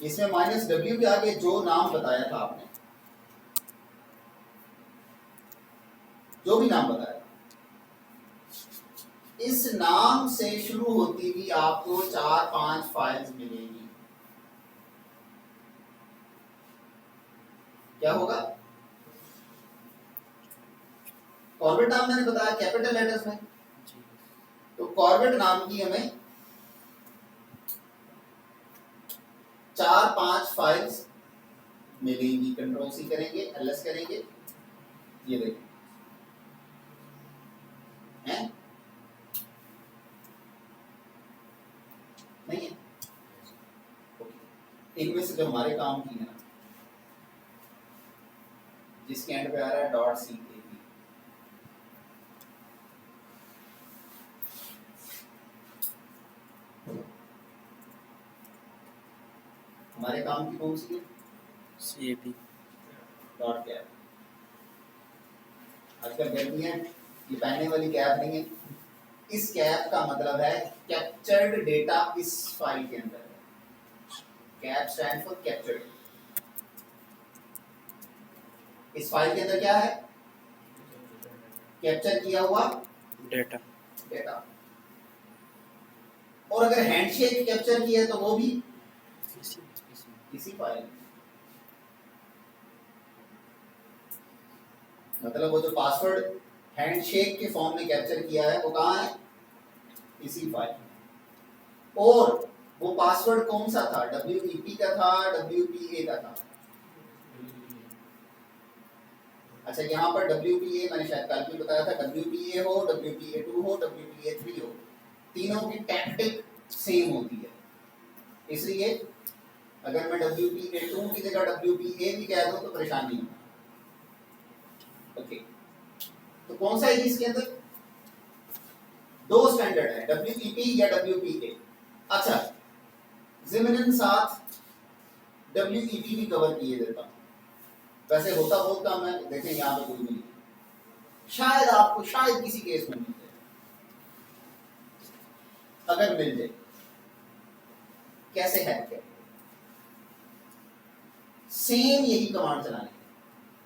इसमें -w के आगे जो नाम बताया था आपने, जो भी नाम बताया, इस नाम से शुरू होती हुई आपको 4-5 फाइल्स मिलेंगी। क्या होगा? कॉर्बेट नाम मैंने बताया कैपिटल लेटर्स में, तो कॉर्बेट नाम की हमें 4-5 फाइल्स मिलेंगी। कंट्रोल C करेंगे, ls करेंगे, ये देखिए हैं, नहीं है? इनमें से जो हमारे काम की है ना, जिसके एंड पे आ रहा है .cap, हमारे काम की कौन सी है? CAP। आजकल गर्मी है, ये पहनने वाली कैप नहीं है, इस कैप का मतलब है कैप्चर्ड डेटा इस फाइल के अंदर है। Cap stand for captured. इस फाइल के अंदर क्या है? कैप्चर किया हुआ डेटा। डेटा। और अगर हैंडशेक कैप्चर किया है तो वो भी इसी फाइल में। मतलब वो जो पासवर्ड हैंडशेक के फॉर्म में कैप्चर किया है वो कहाँ है? इसी फाइल में। और वो पासवर्ड कौन सा था? WEP का था, WPA का था? अच्छा, यहाँ पर WPA मैंने शायद कल भी बताया था, WPA हो, WPA2 हो, WPA3 हो, तीनों की टैक्टिक सेम होती है। इसलिए अगर मैं WPA2 की जगह WPA भी कह दूं तो परेशानी नहीं होगा। ओके, तो कौन सा है इसके अंदर? दो स्टैंडर्ड है, WEP या WPA। अच्छा, ज़िमनन साथ WEP भी कवर किए देता हूं। वैसे होता बहुत कम है, देखें यहाँ पे कोई नहीं, शायद आपको शायद किसी केस में मिल जाए। अगर मिल जाए कैसे हैक करें? सेम यही कमांड चलाने,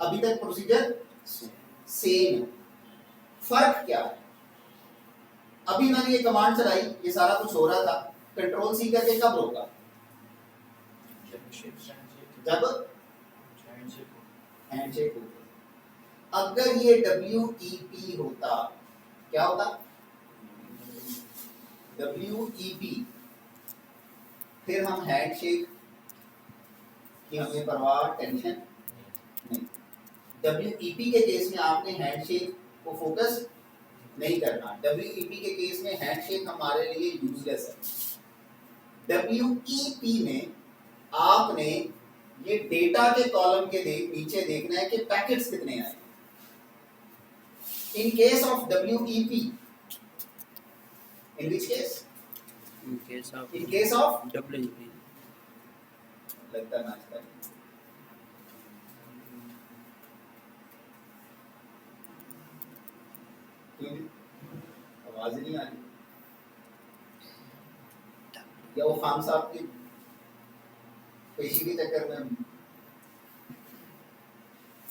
अभी तक प्रोसीजर सेम है। फर्क क्या है? अभी मैंने ये कमांड चलाई, ये सारा कुछ हो रहा था, कंट्रोल सी करके कब रोका? जब हैंडशेक होता। अगर ये WEP होता, क्या होता? WEP, फिर हम हैंडशेक की हमें परवाह, टेंशन नहीं। WEP के केस में आपने हैंडशेक को फोकस नहीं करना। WEP के केस में हैंडशेक हमारे लिए यूजलेस है। WEP में आपने ये डेटा के कॉलम के नीचे देखना है कि पैकेट्स कितने आए। In case of WEP, in which case? In in case of WEP। लगता है नाचता है। क्यों? आवाज ही नहीं आ रही, या वो खान साहब की पेशी के चक्कर में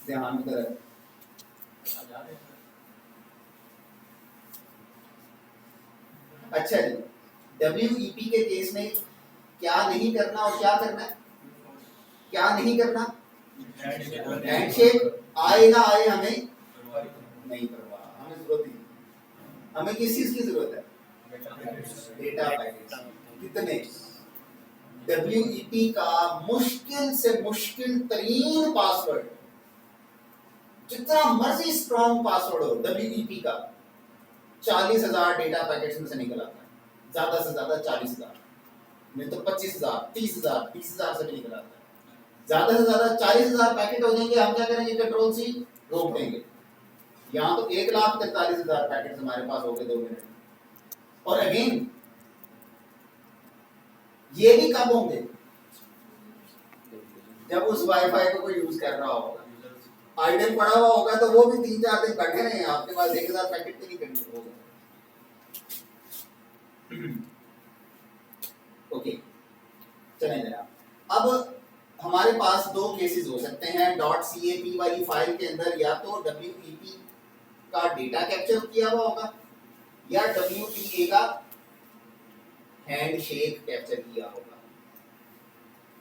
ध्यान उधर है। अच्छा जी, WEP के केस में क्या नहीं करना और क्या करना है? क्या नहीं करना? हैंडशेक आए ना आए हमें नहीं परवाह, हमें जरूरत नहीं। हमें किस चीज की जरूरत है? Data packets. कितने? WEP का मुश्किल से मुश्किल तरीन पासवर्ड, जितना मर्जी स्ट्रॉन्ग पासवर्ड हो WEP का, 40,000 डेटा पैकेट्स में से निकल आता है। ज्यादा से ज्यादा 40,000, नहीं तो 25,000, 30,000, 20,000 से भी निकल आता है। ज्यादा से ज्यादा 40,000 पैकेट हो जाएंगे, हम क्या करेंगे? कंट्रोल सी रोक देंगे। यहाँ तो 1,43,000 पैकेट हमारे पास हो गए 2 मिनट। और अगेन ये भी कब होंगे? जब उस वाईफाई को कोई यूज कर रहा होगा, आइडल पड़ा हुआ होगा तो वो भी 3-4 दिन बैठे रहे हैं, आपके पास 1,000 पैकेट भी नहीं करने होगा। ओके, चलें जरा। अब हमारे पास दो केसेस हो सकते हैं। .cap वाली फाइल के अंदर या तो WEP का डेटा कैप्चर किया हुआ होगा या WPA का हैंडशेक कैप्चर किया होगा।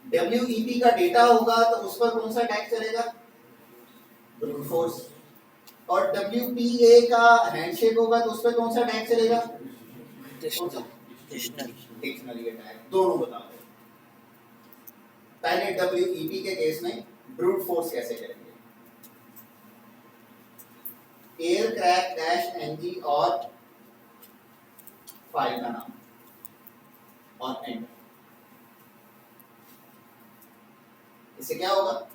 WEP का डेटा होगा तो उस पर कौन सा टैग चलेगा? Brute force. और WPA का हैंडशेक होगा तो उस पर कौन सा टैग चलेगा? Dictionary tag. दोनों बताओ। पहले WEP के केस में ब्रूट फोर्स कैसे करेंगे? aircrack-ng और फाइल का नाम और एंटर। इससे क्या होगा?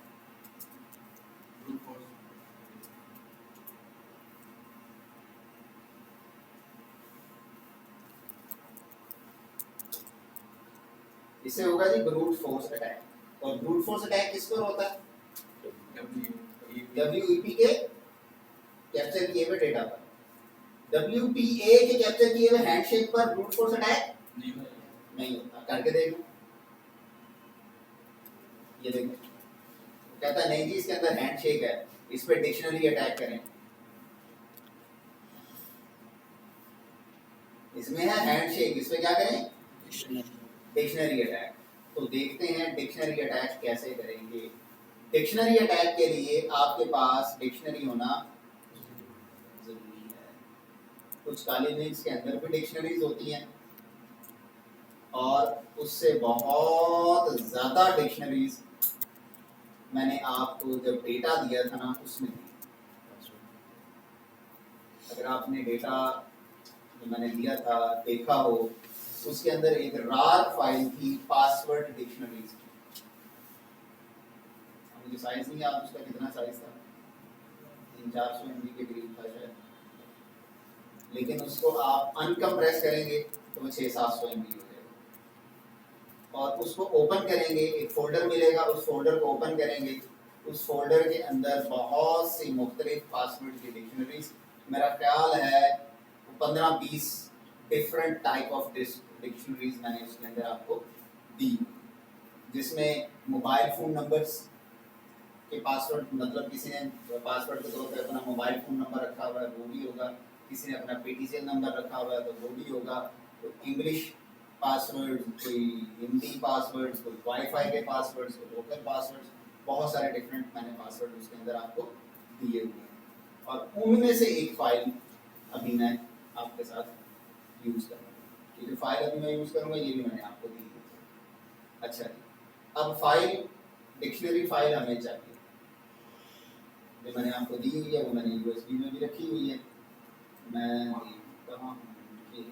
इससे होगा जी ब्रूट फोर्स अटैक। और ब्रूट फोर्स अटैक किस पर होता है? WEP के कैप्चर किए हुए डेटा पर। WPA के कैप्चर किए हुए हैंडशेक पर ब्रूट फोर्स अटैक नहीं नहीं होता। करके देख लो, ये देखो कहता है नहीं जी इसके अंदर हैंडशेक है, इस पे डिक्शनरी अटैक करें। इसमें है हैंडशेक, इस पे क्या करें? Dictionary attack. तो देखते हैं डिक्शनरी अटैक कैसे करेंगे। डिक्शनरी अटैक के लिए आपके पास डिक्शनरी होना जरूरी है। कुछ कॉलेज के अंदर भी डिक्शनरीज होती हैं और उससे बहुत ज़्यादा डिक्शनरीज मैंने आपको जब डेटा दिया था ना उसमें दी। अगर आपने डेटा जो मैंने दिया था देखा हो, उसके अंदर एक रार फाइल थी पासवर्ड डिक्शनरीज की। मुझे साइज नहीं याद उसका कितना साइज था, 300-400 MB के करीब था शायद, लेकिन उसको आप अनकम्प्रेस करेंगे तो वो 600-700 MB हो जाएगा। और उसको ओपन करेंगे, एक फोल्डर मिलेगा, उस फोल्डर को ओपन करेंगे, उस फोल्डर के अंदर बहुत सी मुख्तलिफ पासवर्ड की डिक्शनरीज, मेरा ख्याल है 15-20 डिफरेंट टाइप ऑफ डिक्शनरीज मैंने उसके अंदर आपको दी, जिसमें मोबाइल फ़ोन नंबर्स के पासवर्ड, मतलब किसी ने पासवर्ड के तौर पे अपना मोबाइल फ़ोन नंबर रखा हुआ है वो भी होगा, किसी ने अपना PTCL नंबर रखा हुआ है तो वो भी होगा, तो इंग्लिश पासवर्ड, कोई हिंदी पासवर्ड्स, कोई वाईफाई के पासवर्ड्स, कोई लोकल पासवर्ड्स, बहुत सारे डिफरेंट मैंने पासवर्ड उसके अंदर आपको दिए हुए हैं। और उनमें से एक फाइल अभी मैं आपके साथ यूज़ करूँगा। ये जो फाइल अभी मैं यूज़ करूँगा ये भी मैंने आपको दी है। अच्छा जी, अब फाइल डिक्शनरी फाइल हमें चाहिए, जो मैंने आपको दी हुई है वो मैंने USB में भी रखी हुई है। मैं कहाँ हूँ कि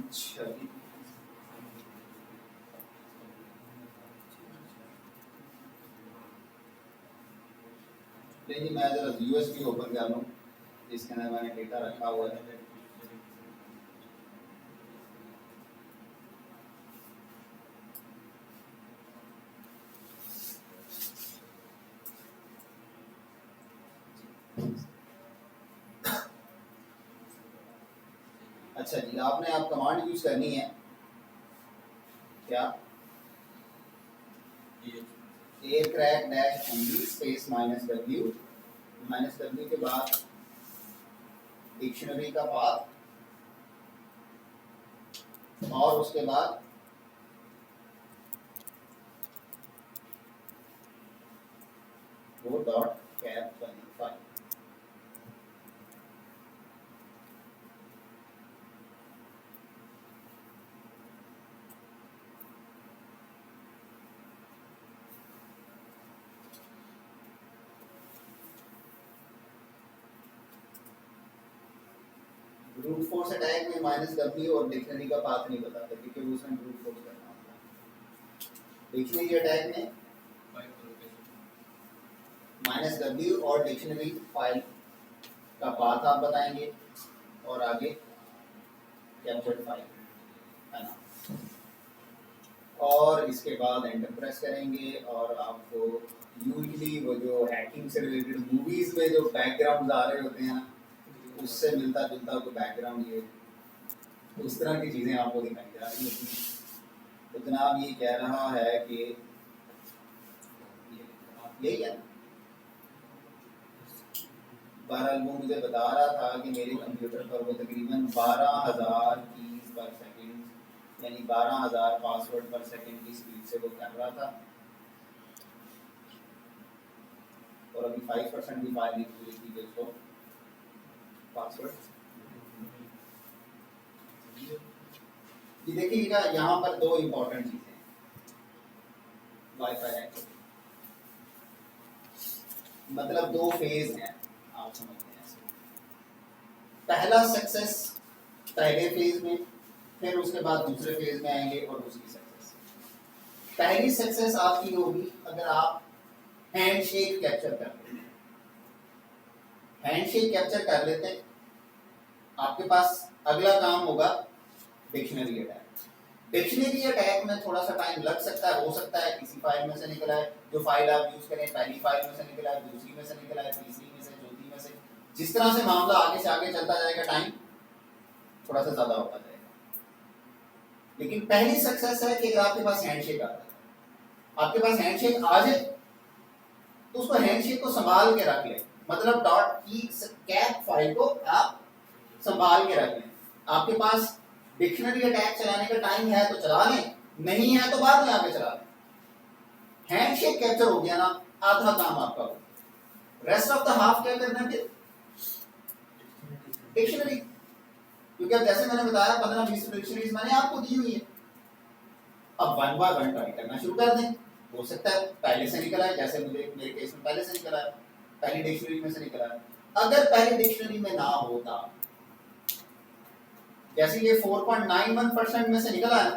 अच्छा जी, लेकिन मैं ज़रा USB ओपन कर लूँ जिसके अंदर मैंने डेटा रखा हुआ है। अच्छा जी, आपने आप कमांड यूज़ करनी है क्या? aircrack-md स्पेस -w, -w के बाद डिक्शनरी का पाथ और उसके बाद वो डॉट कैप वाली फाइल। ब्रूट फोर्स अटैक में -w और डिक्शनरी का पाथ नहीं बताते क्योंकि उसमें ब्रूट फोर्स करना होता है। डिक्शनरी अटैक में -w और डिक्शनरी फाइल का पाथ आप बताएंगे और आगे कैप्चर्ड फाइल है ना, और इसके बाद एंटर प्रेस करेंगे और आपको यूजली वो जो हैकिंग से रिलेटेड मूवीज में जो बैकग्राउंड आ रहे होते हैं ना उससे मिलता जुलता कोई बैकग्राउंड, ये उस तरह की चीज़ें आपको दिखाई जा रही होती हैं। तो जनाब ये कह रहा है कि यही है, बहरहाल वो मुझे बता रहा था कि मेरे कंप्यूटर पर वो तकरीबन 12,000 कीज पर सेकंड यानी 12,000 पासवर्ड पर सेकंड की स्पीड से वो कर रहा था, और अभी 5% भी फाइल नहीं हुई थी उसको पासवर्ड। ये देखिएगा यहाँ पर दो इम्पोर्टेंट चीज़ें वाईफाई नेटवर्क, मतलब दो फेज हैं आप समझते हैं ऐसे। पहला सक्सेस पहले फेज में, फिर उसके बाद दूसरे फेज में आएंगे और दूसरी सक्सेस। पहली सक्सेस आपकी होगी अगर आप हैंडशेक कैप्चर कर लेते हैं। हैंडशेक कैप्चर कर लेते हैं, आपके पास अगला काम होगा डिक्शनरी अटैक। डिक्शनरी अटैक में थोड़ा सा टाइम लग सकता है, हो सकता है किसी फाइल में से निकला है, जो फाइल आप यूज करें पहली फाइल में से निकला है, दूसरी में से निकला है, तीसरी में से, चौथी में से, जिस तरह से मामला आगे से आगे चलता जाएगा टाइम थोड़ा सा ज्यादा होता जाएगा। लेकिन पहली सक्सेस है कि अगर आपके पास हैंडशेक आता है, आपके पास हैंडशेक आ जाए तो उसको हैंडशेक को संभाल के रख लें, मतलब डॉट की कैप फाइल को आप संभाल के रख लें। आपके पास डिक्शनरी अटैक चलाने का टाइम है तो चला लें, नहीं है तो बाद में आके चला लें। हैंडशेक कैप्चर हो गया ना, आधा काम आपका हो गया। रेस्ट ऑफ द हाफ क्या करना है? डिक्शनरी, क्योंकि अब जैसे मैंने बताया 15-20 डिक्शनरीज मैंने आपको दी हुई है। अब वन बाय वन ट्राई करना शुरू कर दें। हो सकता है पहले से निकला है, जैसे मुझे मेरे केस में पहले से निकला है, पहली डिक्शनरी में से निकला है। अगर पहली डिक्शनरी में ना होता, जैसे ये 4.91% में से निकला है,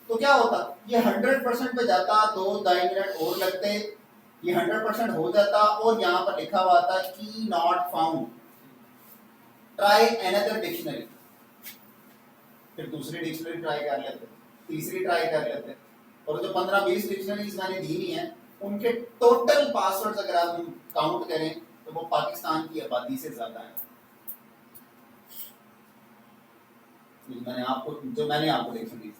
तो क्या होता? ये 100% पे जाता, 2-2.5 मिनट और लगते, ये 100% हो जाता और यहाँ पर लिखा हुआ था की not found, try another dictionary. फिर दूसरी डिक्शनरी ट्राई कर लेते, तीसरी ट्राई कर लेते, और जो 15-20 डिक्शनरीज मैंने दी हुई हैं उनके टोटल पासवर्ड्स अगर आप काउंट करें तो वो पाकिस्तान की आबादी से ज्यादा है। मैंने आपको डिक्शनरीज दी,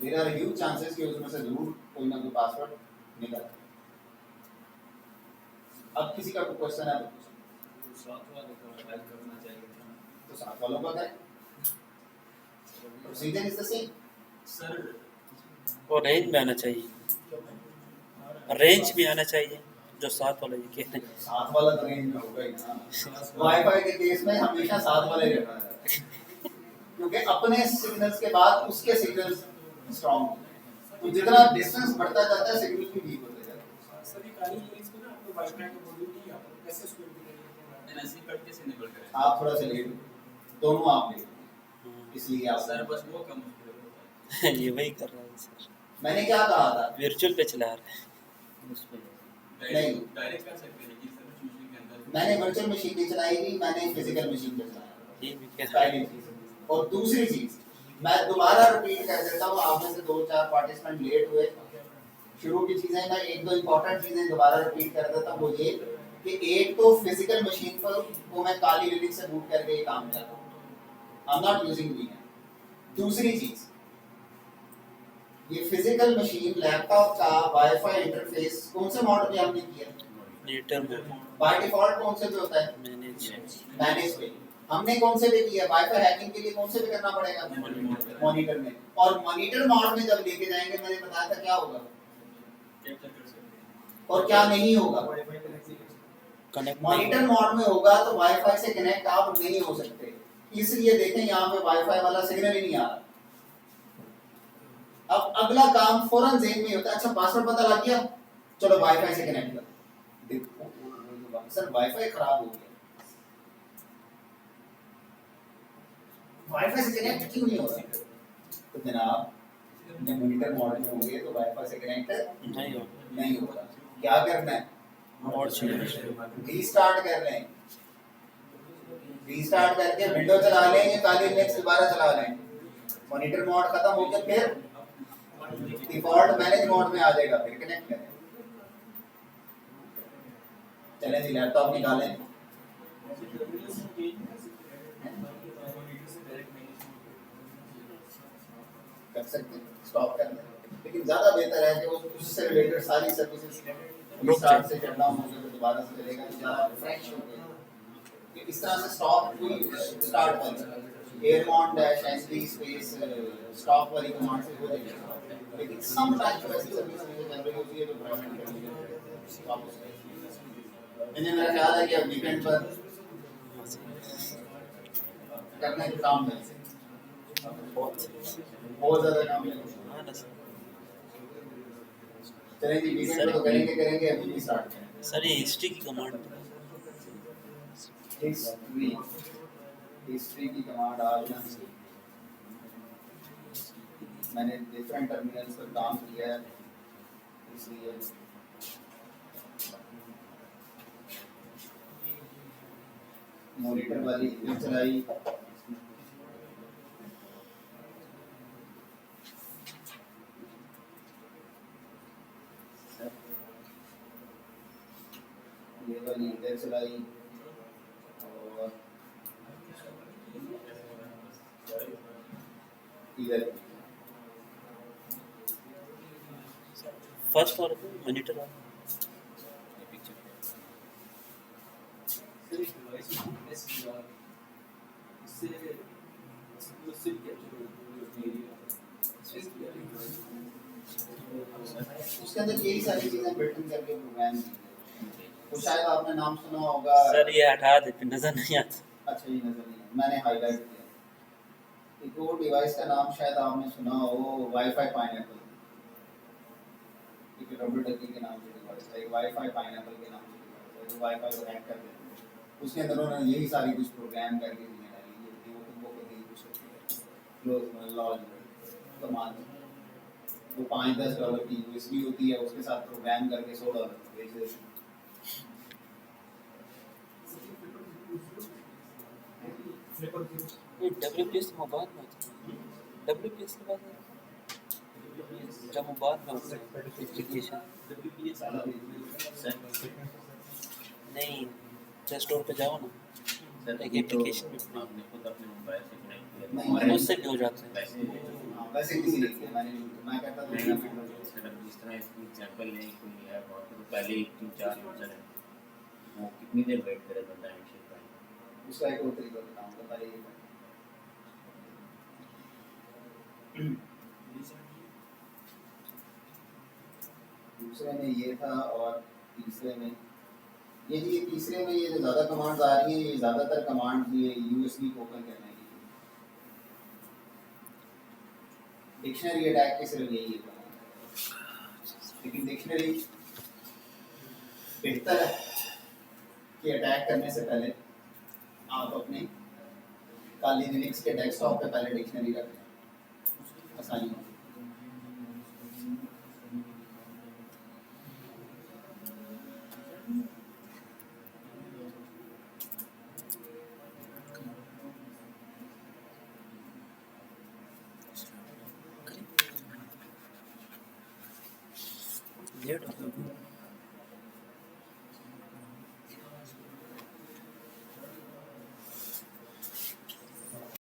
देयर आर ह्यूज चांसेस कि उसमें से जरूर कोई ना कोई पासवर्ड निकल। अब किसी का कोई क्वेश्चन है तो पूछो। साथ वालों को हेल्प करना चाहिए था, तो साथ वालों का करें, procedure is the same. Sir. वो रेंज में आना चाहिए, रेंज में आना चाहिए जो साथ वाला ये कहते हैं। साथ वाला तो रेंज में होगा ही ना। वाईफाई के केस में हमेशा साथ वाले रहना है, क्योंकि अपने सिग्नल्स के बाद उसके सिग्नल्स स्ट्रांग होते हैं, तो जितना डिस्टेंस बढ़ता जाता है सिग्नल भी वीक होते जाते हैं। सभी काली यूनिट्स को ना आपको वाईफाई का मॉड्यूल नहीं आता, कैसे उसको इंटीग्रेट करना है? एनएससी कट कैसे इनेबल करें? आप थोड़ा सा लेट हो, दोनों आप लेट हो, इसलिए आप सर बस वो कम मुश्किल होता है। ये वही कर रहा है सर, मैंने क्या कहा था? वर्चुअल पे चला रहा है। उस पे नहीं। डायरेक्ट कर सकते हैं कि सर मशीन के अंदर मैंने वर्चुअल मशीन पे चलाई थी, मैंने फिजिकल मशीन पे चलाया। ये भी कह पहली चीज। और दूसरी चीज मैं दोबारा रिपीट कर देता हूँ, आप में से 2-4 पार्टिसिपेंट लेट हुए। शुरू की चीजें मैं 1-2 इंपॉर्टेंट चीजें दोबारा रिपीट कर देता हूँ। वो ये कि एक तो फिजिकल मशीन पर को मैं काली लिनक्स से बूट करके ये काम करता हूँ, I am not using VM. दूसरी चीज, ये फिजिकल मशीन लैपटॉप का वाईफाई इंटरफेस कौन से मॉडल पे हमने किया? मीटर में बाय डिफॉल्ट कौन से पे होता है? मैनेज पे। हमने कौन से पे किया? वाईफाई हैकिंग के लिए कौन से पे करना पड़ेगा? मॉनिटर में। और मॉनिटर मोड में जब लेके जाएंगे, मैंने बताया था क्या होगा कैप्चर कर सकते हैं। और क्या नहीं होगा। कनेक्ट मॉनिटर मोड में होगा तो वाईफाई से कनेक्ट आप नहीं हो सकते, इसलिए देखें यहाँ पे वाईफाई वाला सिग्नल ही नहीं आ रहा। अब अगला काम फौरन ज़हन में होता है, अच्छा पासवर्ड पता लग गया, चलो वाईफाई से कनेक्ट कर। देखो सर वाईफाई खराब हो गया, वाईफाई से कनेक्ट क्यों नहीं हो रहा? तो जनाब जब मॉनिटर मोड में होंगे तो वाईफाई से कनेक्ट नहीं होगा। क्या करना है? मोड रीस्टार्ट कर रहे हैं, रीस्टार्ट करके विंडो चला लें या काली लिनक्स दोबारा चला लें। मॉनिटर मोड खत्म हो गया, फिर डिफॉल्ट मैनेज मोड में आ जाएगा, फिर कनेक्ट करें। चलें जी लैपटॉप निकालें। कर सकते हैं, स्टॉप कर दें, लेकिन ज़्यादा बेहतर है कि वो उससे रिलेटेड सारी सर्विसेज रीस्टार्ट से शट डाउन हो गए तो दोबारा से चलेगा, तो ज़्यादा फ्रेश हो गया। इस तरह से स्टॉप कोई स्टार्ट कर एयरमॉन डैश एसडी स्पेस स्टॉप वाली कमांड से हो जाएगा। लेकिन सम टाइम पर ऐसी सर्विस मुझे चल रही होती है जो प्राइवेट करनी है स्टॉप उसका। इन्हें मेरा ख्याल है कि अब वीकेंड पर करने के काम में बहुत ज़्यादा काम है। चलें जी, वीकेंड पे तो करेंगे अभी भी स्टार्ट करें। सर ये हिस्ट्री की कमांड हिस्ट्री की कमांड आज मैंने डिफरेंट टर्मिनल्स पर काम किया है, इसलिए मॉनिटर वाली फिर चलाई, ये वाली इधर चलाई और इधर फर्स्ट वाला तो मॉनिटर वाला ये पिक्चर सर एक डिवाइस में मैसेज आ इससे एक्सक्लूसिव कैप्चर उसके अंदर यही सारी चीजें बिल्ट इन करके प्रोग्राम की है। तो शायद आपने नाम सुना होगा। सर ये हटा दे फिर नजर नहीं आता। अच्छा, ये नजर नहीं है, मैंने हाईलाइट किया। एक और डिवाइस का नाम शायद आपने सुना हो, वाईफाई पाइनएप्पल। एक डब्ल्यू डब्ल्यू के नाम से डिवाइस है, एक वाईफाई पाइनएप्पल के नाम से डिवाइस है, जो वाईफाई को हैक कर देते हैं। उसके अंदर उन्होंने यही सारी कुछ प्रोग्राम करके दिए डाली, ये वो को दी कुछ क्लोज लॉज कमांड। वो $5-10 की यूएसबी होती है, उसके साथ प्रोग्राम करके $100 भेज देते हैं। ये WPS तो बाद में होता है। WPS के बाद जब वो बाद में होता है एप्लीकेशन नहीं, प्ले स्टोर पे जाओ ना, सर एक ये तो एप्लीकेशन आपने खुद अपने मोबाइल से कनेक्ट किया नहीं, मोबाइल उससे भी हो जाता है। वैसे हाँ, वैसे किसी ने किया, मैं कहता था नहीं सर अब जिस तरह इसकी एग्जांपल लें कोई है वहाँ पे तो पहले 3-4 यूजर है वो कितनी देर वेट करे बंदा हैंडशेक का उसका एक और तरीका बताऊंगा, पहले ये दूसरे में ये था और तीसरे में ये जी, तीसरे में ये जो ज़्यादा कमांड्स आ रही हैं, ये ज़्यादातर कमांड्स ये यूएसबी को ओपन करने की। डिक्शनरी अटैक की सिर्फ यही है command। लेकिन डिक्शनरी बेहतर है कि अटैक करने से पहले आप अपने काली लिनक्स के डेस्कटॉप पे पहले डिक्शनरी रख लें, आसानी होगी। लेट हो गया।